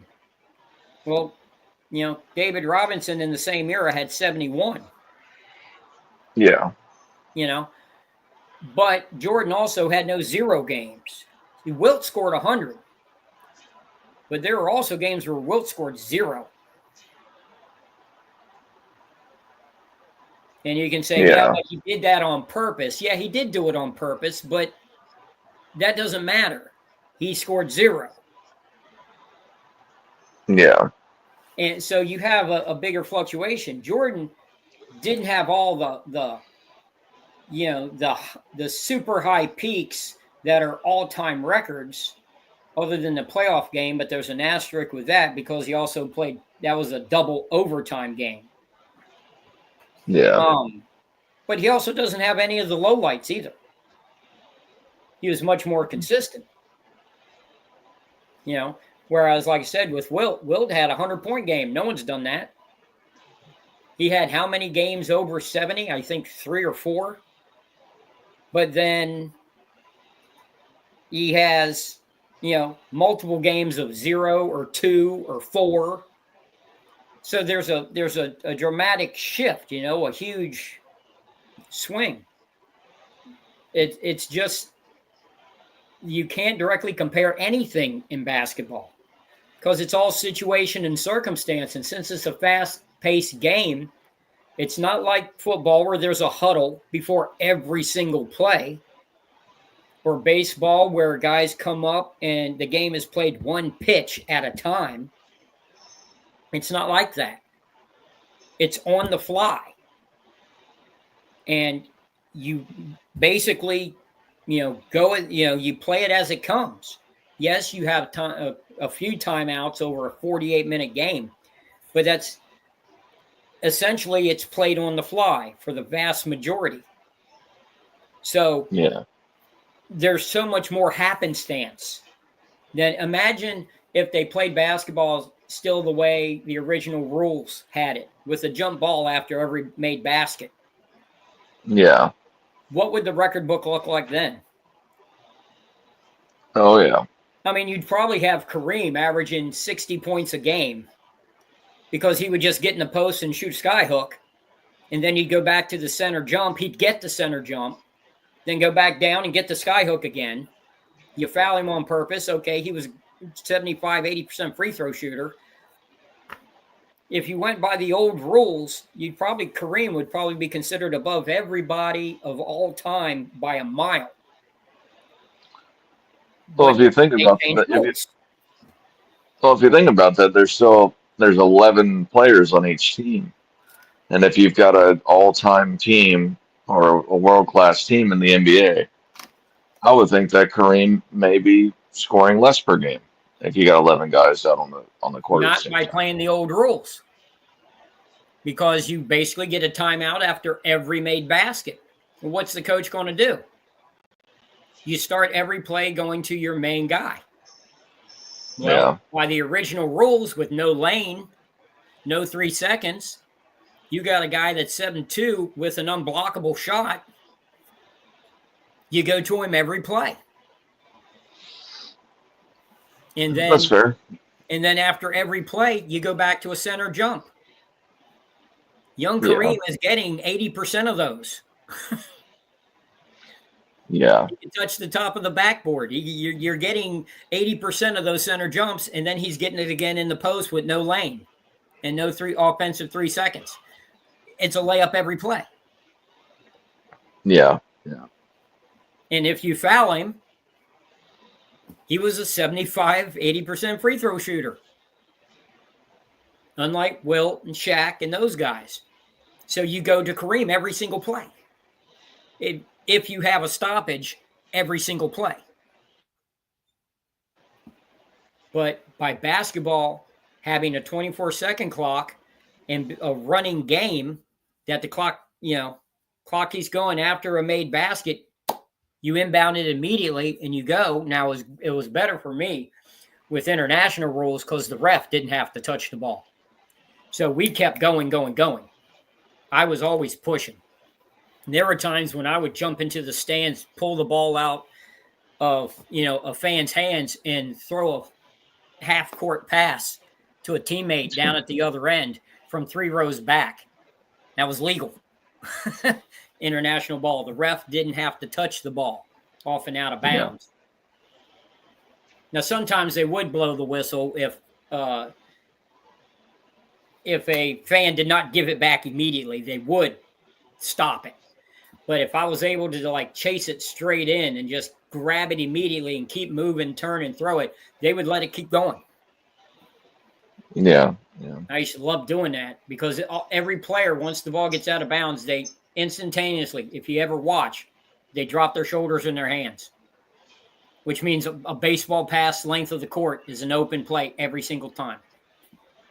Well, David Robinson in the same era had 71. Yeah. But Jordan also had no zero games. Wilt scored 100. But there were also games where Wilt scored 0. And you can say, but he did that on purpose. Yeah, he did do it on purpose, but that doesn't matter. He scored 0. Yeah. And so you have a bigger fluctuation. Jordan didn't have all the super high peaks that are all-time records other than the playoff game, but there's an asterisk with that because he also played, that was a double overtime game. Yeah. But he also doesn't have any of the lowlights either. He was much more consistent. Whereas, like I said, with Wilt had a 100-point game. No one's done that. He had how many games over 70? I think 3 or 4. But then he has, multiple games of 0 or 2 or 4. So there's a dramatic shift, a huge swing. It's just, you can't directly compare anything in basketball because it's all situation and circumstance. And since it's a fast-paced game, it's not like football where there's a huddle before every single play, or baseball where guys come up and the game is played one pitch at a time. It's not like that. It's on the fly. And you basically, go, you play it as it comes. Yes, you have a few timeouts over a 48-minute game, but essentially it's played on the fly for the vast majority. So Yeah. there's so much more happenstance. Then imagine if they played basketball still the way the original rules had it, with a jump ball after every made basket. Yeah. What would the record book look like then? Oh, yeah. I mean, you'd probably have Kareem averaging 60 points a game because he would just get in the post and shoot skyhook. And then you'd go back to the center jump. He'd get the center jump, then go back down and get the skyhook again. You foul him on purpose. Okay, he was 75, 80% free throw shooter. If you went by the old rules, Kareem would probably be considered above everybody of all time by a mile. Well, if you think They about changed that, rules. if you think about that, there's 11 players on each team, and if you've got an all-time team or a world-class team in the NBA, I would think that Kareem may be scoring less per game if you got 11 guys out on the court. at the Not same by time. playing the old rules, because you basically get a timeout after every made basket. Well, what's the coach going to do? You start every play going to your main guy. Well, Yeah. by the original rules with no lane, no 3 seconds, you got a guy that's 7'2" with an unblockable shot. You go to him every play. And then That's fair. And then after every play, you go back to a center jump. Young Yeah. Kareem is getting 80% of those. Yeah. You can touch the top of the backboard. You're getting 80% of those center jumps, and then he's getting it again in the post with no lane and no offensive 3 seconds. It's a layup every play. Yeah. Yeah. And if you foul him, he was a 75, 80% free throw shooter. Unlike Wilt and Shaq and those guys. So you go to Kareem every single play. If you have a stoppage, every single play. But by basketball having a 24-second clock and a running game that the clock keeps going after a made basket, you inbound it immediately and you go. Now, it was better for me with international rules because the ref didn't have to touch the ball. So we kept going. I was always pushing. And there were times when I would jump into the stands, pull the ball out of, a fan's hands and throw a half-court pass to a teammate down at the other end from 3 rows back. That was legal. International ball. The ref didn't have to touch the ball off and out of bounds. Yeah. Now, sometimes they would blow the whistle if a fan did not give it back immediately. They would stop it. But if I was able to chase it straight in and just grab it immediately and keep moving, turn and throw it, they would let it keep going. Yeah. Yeah. I used to love doing that because every player, once the ball gets out of bounds, they instantaneously, if you ever watch, they drop their shoulders in their hands, which means a baseball pass length of the court is an open play every single time.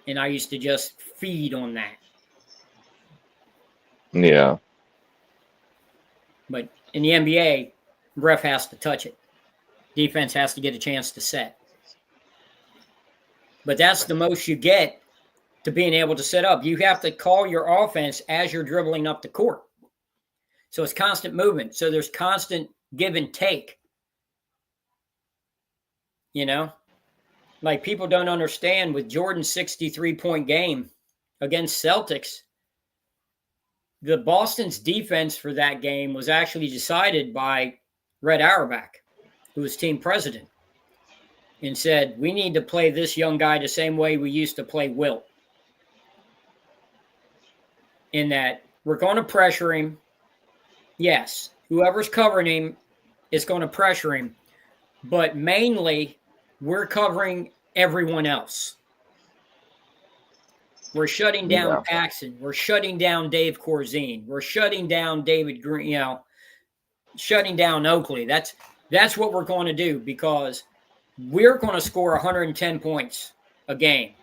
And I used to just feed on that. Yeah. But in the NBA, ref has to touch it. Defense has to get a chance to set. But that's the most you get to being able to set up. You have to call your offense as you're dribbling up the court. So it's constant movement. So there's constant give and take. People don't understand with Jordan's 63-point game against Celtics, the Boston's defense for that game was actually decided by Red Auerbach, who was team president, and said, we need to play this young guy the same way we used to play Wilt. In that we're going to pressure him. Yes, whoever's covering him is going to pressure him. But mainly, we're covering everyone else. We're shutting down Paxson. We're shutting down Dave Corzine. We're shutting down David Green, shutting down Oakley. That's what we're going to do because we're going to score 110 points a game.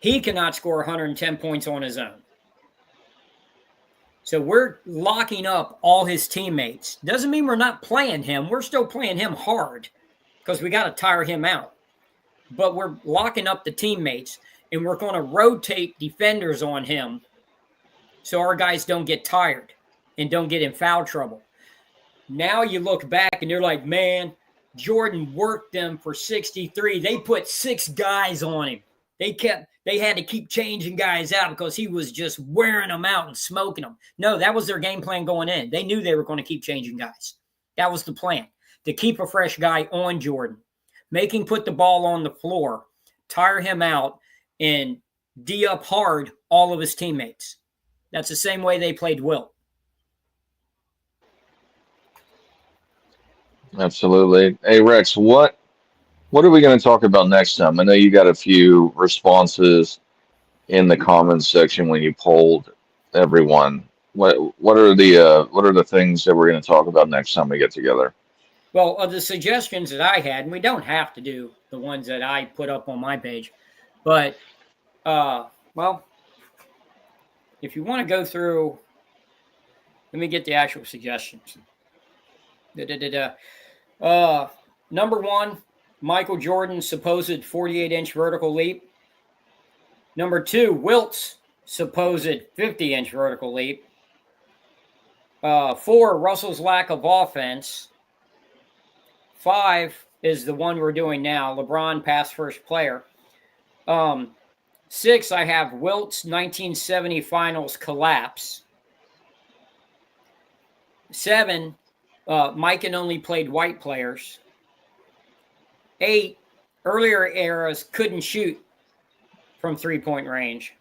He cannot score 110 points on his own. So we're locking up all his teammates. Doesn't mean we're not playing him. We're still playing him hard because we got to tire him out. But we're locking up the teammates, and we're going to rotate defenders on him so our guys don't get tired and don't get in foul trouble. Now you look back and you're like, man, Jordan worked them for 63. They put 6 guys on him. They had to keep changing guys out because he was just wearing them out and smoking them. No, that was their game plan going in. They knew they were going to keep changing guys. That was the plan, to keep a fresh guy on Jordan, make him put the ball on the floor, tire him out, and D up hard all of his teammates. That's the same way they played Wilt. Absolutely. Hey, Rex, what are we going to talk about next time? I know you got a few responses in the comments section when you polled everyone. What are the things that we're going to talk about next time we get together? Well, of the suggestions that I had, and we don't have to do the ones that I put up on my page, but well, if you want to go through, let me get the actual suggestions. Number 1, Michael Jordan's supposed 48-inch vertical leap. Number 2, Wilt's supposed 50-inch vertical leap. 4, Russell's lack of offense. 5 is the one we're doing now, LeBron pass first player. 6, I have Wilt's 1970 finals collapse. 7, Mike and only played white players. 8, earlier eras couldn't shoot from three-point range.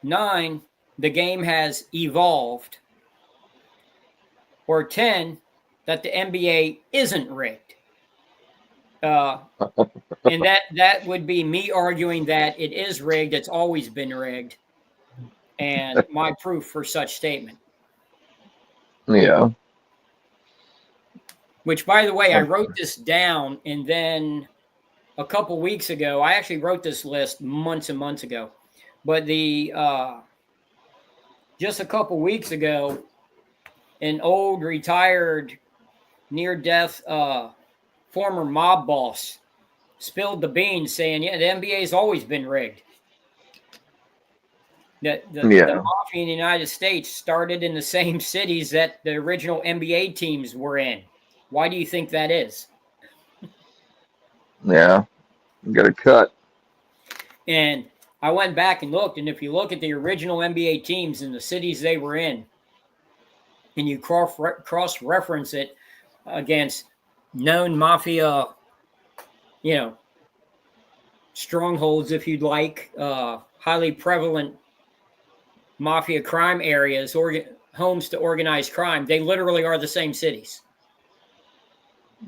9, the game has evolved. Or 10, that the NBA isn't rigged. And that would be me arguing that it is rigged. It's always been rigged. And my proof for such statement. Yeah. Which, by the way, I wrote this down, and then a couple weeks ago, I actually wrote this list months and months ago. But just a couple weeks ago, an old retired near-death former mob boss spilled the beans saying, yeah, the NBA's always been rigged. The mafia in the United States started in the same cities that the original NBA teams were in. Why do you think that is? Yeah, you got a cut. And I went back and looked, and if you look at the original NBA teams and the cities they were in, and you cross-reference it against known mafia, strongholds, if you'd like, highly prevalent mafia crime areas, homes to organized crime, they literally are the same cities.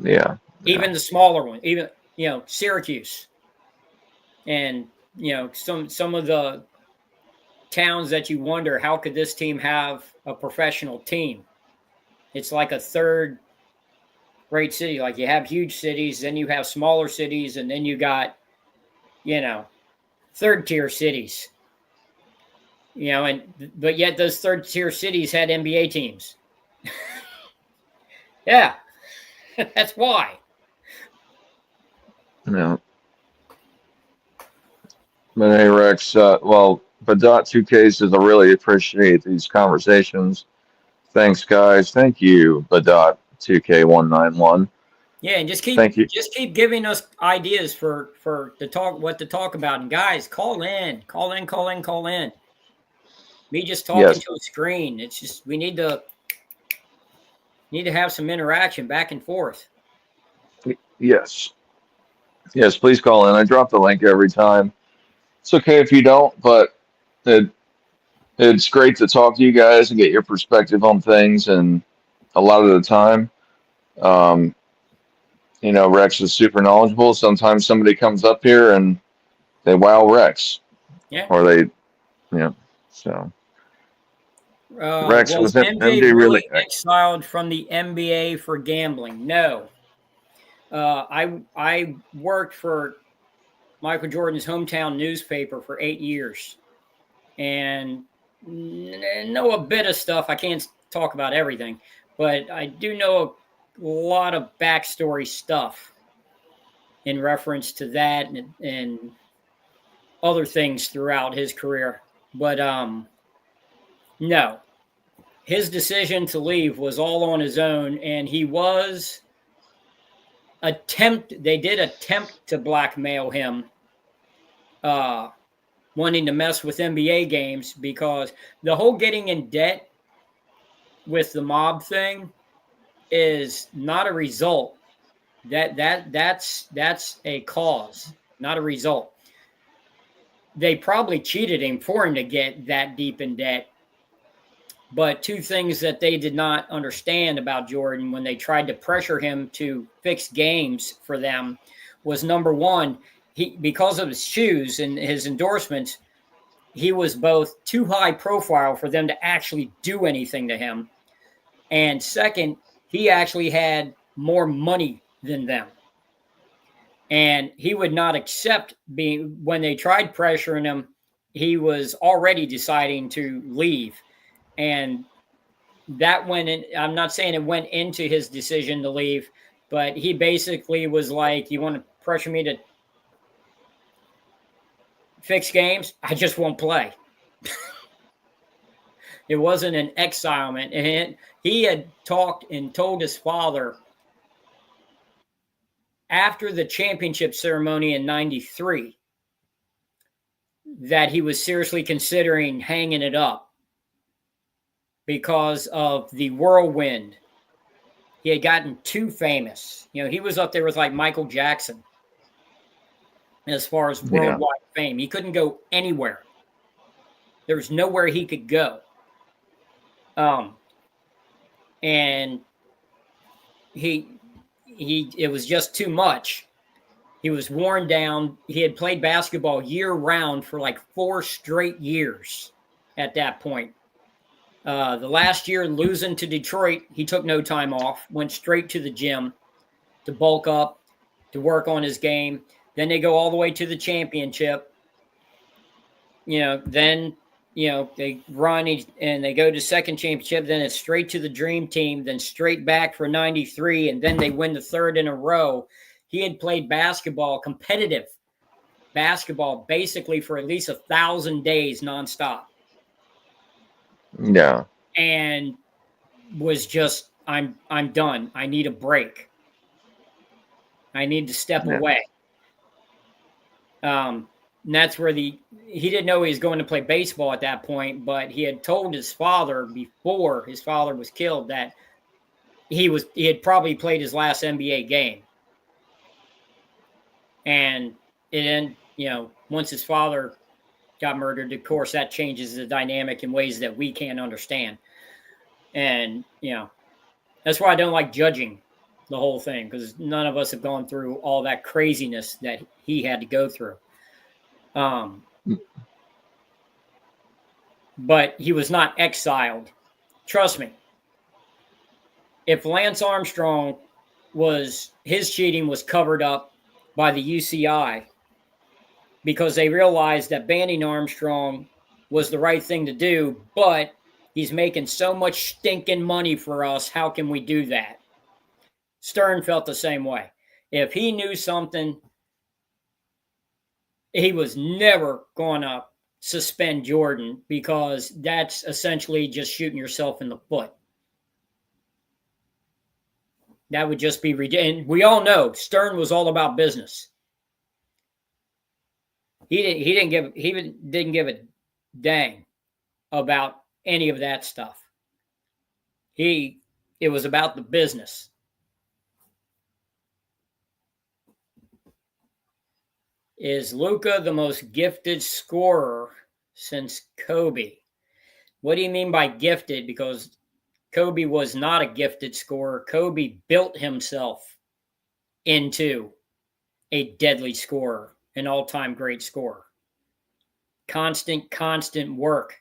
Yeah. Even the smaller one, even, Syracuse. And, some of the towns that you wonder, how could this team have a professional team? It's like a third-rate city. Like, you have huge cities, then you have smaller cities, and then you got, third-tier cities. But yet those third-tier cities had NBA teams. Yeah, that's why. Yeah. But hey, Rex, Badot 2K says I really appreciate these conversations. Thanks, guys. Thank you, Badot 2K191. Yeah, and just keep giving us ideas for what to talk about. And guys, call in. Me just talking to a screen. It's just we need to have some interaction back and forth. Yes, please call in. I drop the link every time. It's okay if you don't, but it's great to talk to you guys and get your perspective on things. And a lot of the time, Rex is super knowledgeable. Sometimes somebody comes up here and they wow Rex. Yeah. Or they, so. Rex, was MJ really exiled from the NBA for gambling? No. I worked for Michael Jordan's hometown newspaper for 8 years and know a bit of stuff. I can't talk about everything, but I do know a lot of backstory stuff in reference to that and other things throughout his career. But no, his decision to leave was all on his own, and he was they did attempt to blackmail him, wanting to mess with NBA games, because the whole getting in debt with the mob thing is not a result. That's a cause, not a result. They probably cheated him for him to get that deep in debt. But two things that they did not understand about Jordan when they tried to pressure him to fix games for them was, number one, because of his shoes and his endorsements, he was both too high profile for them to actually do anything to him. And second, he actually had more money than them. And he would not accept when they tried pressuring him, he was already deciding to leave. And that went in, I'm not saying it went into his decision to leave, but he basically was like, you want to pressure me to fix games? I just won't play. It wasn't an exilement. And he had talked and told his father after the championship ceremony in '93 that he was seriously considering hanging it up because of the whirlwind. He had gotten too famous. You know, he was up there with like Michael Jackson as far as worldwide fame. He couldn't go anywhere. There was nowhere he could go. And it was just too much. He was worn down. He had played basketball year round for like 4 straight years at that point. The last year, losing to Detroit, he took no time off, went straight to the gym to bulk up, to work on his game. Then they go all the way to the championship. Then they run and they go to second championship. Then it's straight to the dream team, then straight back for '93, and then they win the third in a row. He had played competitive basketball, basically for at least 1,000 days nonstop. Yeah. And was just, I'm done. I need a break. I need to step away. And that's where he didn't know he was going to play baseball at that point, but he had told his father before his father was killed that he had probably played his last NBA game. And once his father got murdered, of course, that changes the dynamic in ways that we can't understand. And, that's why I don't like judging the whole thing, because none of us have gone through all that craziness that he had to go through. But he was not exiled. Trust me. If Lance Armstrong his cheating was covered up by the UCI because they realized that banning Armstrong was the right thing to do, but he's making so much stinking money for us. How can we do that? Stern felt the same way. If he knew something, he was never going to suspend Jordan, because that's essentially just shooting yourself in the foot. That would just be ridiculous. And we all know Stern was all about business. He didn't give a dang about any of that stuff. It was about the business. Is Luka the most gifted scorer since Kobe? What do you mean by gifted? Because Kobe was not a gifted scorer. Kobe built himself into a deadly scorer, an all-time great scorer. Constant work.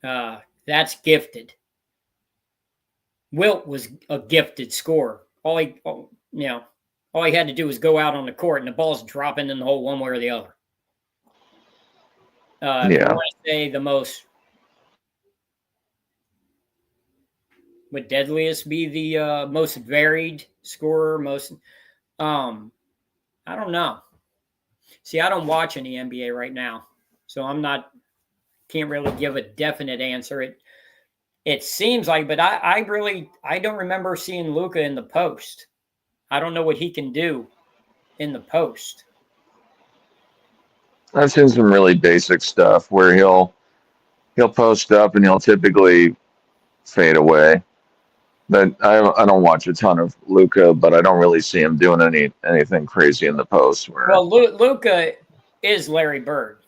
That's gifted. Wilt was a gifted scorer. All he had to do was go out on the court, and the ball's dropping in the hole one way or the other. If you want to say the most, would Deadliest be the most varied scorer? Most, I don't know. See, I don't watch any NBA right now, so can't really give a definite answer. It seems like, but I don't remember seeing Luka in the post. I don't know what he can do in the post. I've seen some really basic stuff where he'll post up and he'll typically fade away. But I don't watch a ton of Luka, but I don't really see him doing anything crazy in the post. Well, Luka is Larry Bird.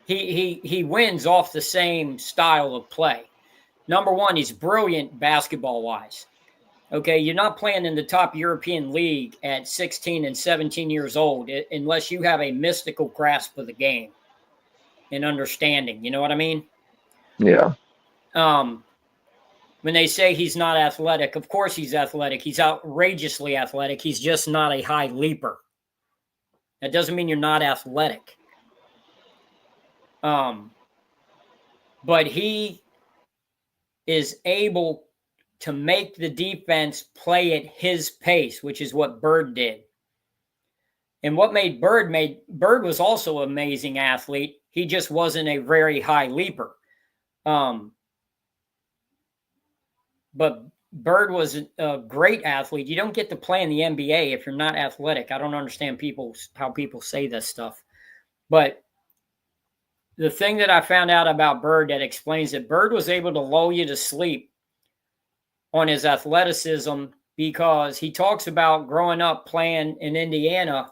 He wins off the same style of play. Number one, he's brilliant basketball-wise. Okay, you're not playing in the top European league at 16 and 17 years old unless you have a mystical grasp of the game and understanding. You know what I mean? Yeah. When they say he's not athletic, of course he's athletic. He's outrageously athletic. He's just not a high leaper. That doesn't mean you're not athletic. But he is able to make the defense play at his pace, which is what Bird did. And what made Bird was also an amazing athlete. He just wasn't a very high leaper. But Bird was a great athlete. You don't get to play in the NBA if you're not athletic. I don't understand how people say this stuff. But the thing that I found out about Bird that explains it, Bird was able to lull you to sleep on his athleticism because he talks about growing up playing in Indiana.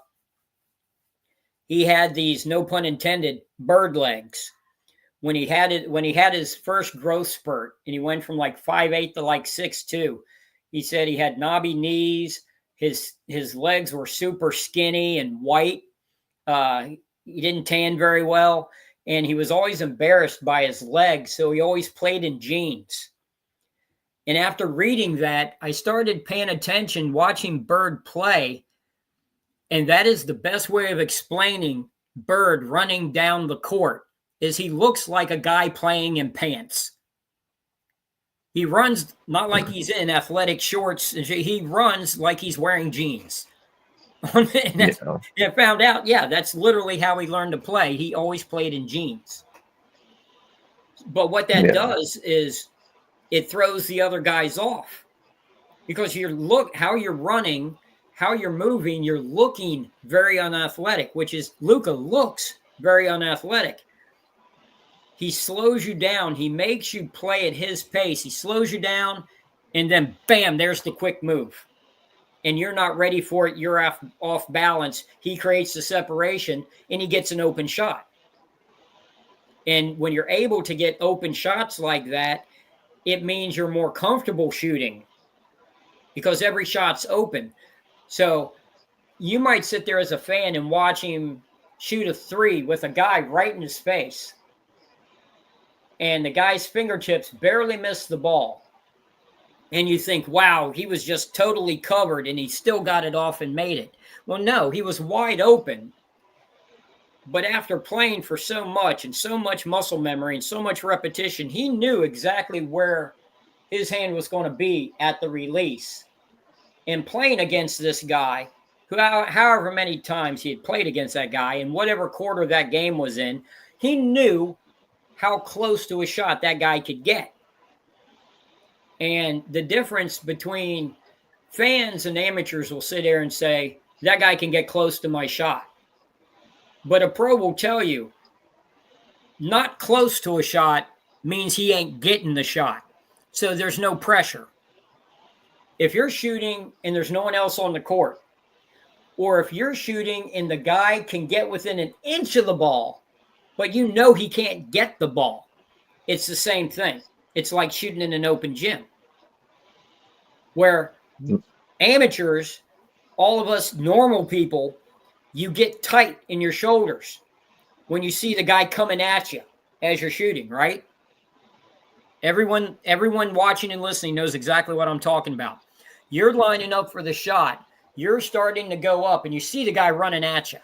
He had these, no pun intended, bird legs. When he had his first growth spurt and he went from like 5'8" to like 6'2", he said he had knobby knees. His legs were super skinny and white. He didn't tan very well, and he was always embarrassed by his legs, so he always played in jeans. And after reading that, I started paying attention, watching Bird play, and that is the best way of explaining Bird running down the court, is he looks like a guy playing in pants. He runs not like he's in athletic shorts. He runs like he's wearing jeans. And I found out, that's literally how he learned to play. He always played in jeans. But what that does is it throws the other guys off because how you're running, how you're moving, you're looking very unathletic, which is Luka looks very unathletic. He slows you down. He makes you play at his pace. He slows you down, and then bam, there's the quick move. And you're not ready for it. You're off balance. He creates the separation, and he gets an open shot. And when you're able to get open shots like that, it means you're more comfortable shooting because every shot's open. So you might sit there as a fan and watch him shoot a three with a guy right in his face. And the guy's fingertips barely miss the ball. And you think, wow, he was just totally covered and he still got it off and made it. Well, no, he was wide open. But after playing for so much and so much muscle memory and so much repetition, he knew exactly where his hand was going to be at the release. And playing against this guy, however many times he had played against that guy, and whatever quarter that game was in, he knew how close to a shot that guy could get. And the difference between fans and amateurs will sit there and say, that guy can get close to my shot. But a pro will tell you, not close to a shot means he ain't getting the shot. So there's no pressure. If you're shooting and there's no one else on the court, or if you're shooting and the guy can get within an inch of the ball, but you know he can't get the ball, it's the same thing. It's like shooting in an open gym. Where amateurs, all of us normal people, you get tight in your shoulders when you see the guy coming at you as you're shooting, right? Everyone watching and listening knows exactly what I'm talking about. You're lining up for the shot. you're starting to go up and you see the guy running at you.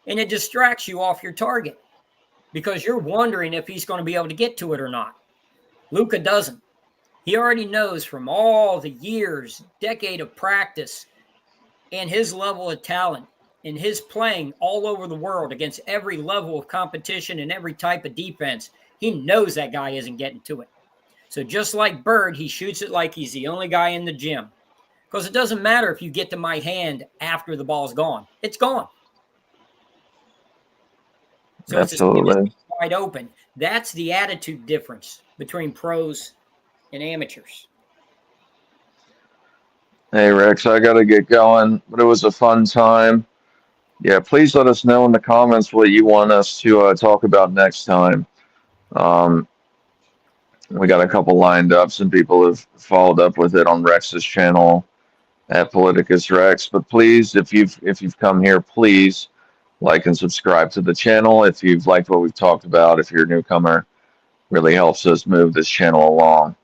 And it distracts you off your target because you're wondering if he's going to be able to get to it or not. Luka doesn't. He already knows from all the years, decade of practice, and his level of talent and his playing all over the world against every level of competition and every type of defense. He knows that guy isn't getting to it. So just like Bird, he shoots it like he's the only guy in the gym. Because it doesn't matter if you get to my hand after the ball's gone. It's gone. So Absolutely. it's wide open. That's the attitude difference between pros and amateurs. Hey, Rex, I got to get going, but it was a fun time. Yeah, please let us know in the comments what you want us to talk about next time. We got a couple lined up. Some people have followed up with it on Rex's channel at Politicus Rex. But please, if you've come here, please like and subscribe to the channel. If you've liked what we've talked about, if you're a newcomer, really helps us move this channel along.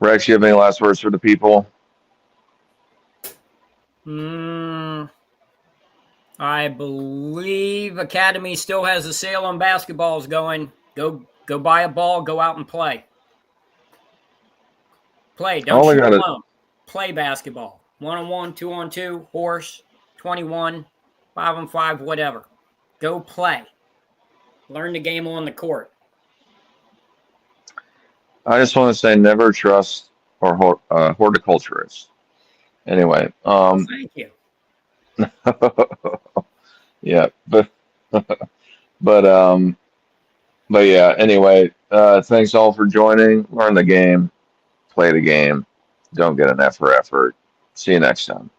Rex, you have any last words for the people? I believe Academy still has a sale on basketballs going. Go buy a ball, go out and play. Play. Don't shoot alone. Play basketball. 1-on-1, 2-on-2, horse, 21, 5-on-5, whatever. Go play. Learn the game on the court. I just want to say never trust horticulturists. Anyway. Thank you. Yeah, but yeah, anyway, thanks all for joining. Learn the game, play the game. Don't get an F for effort. See you next time.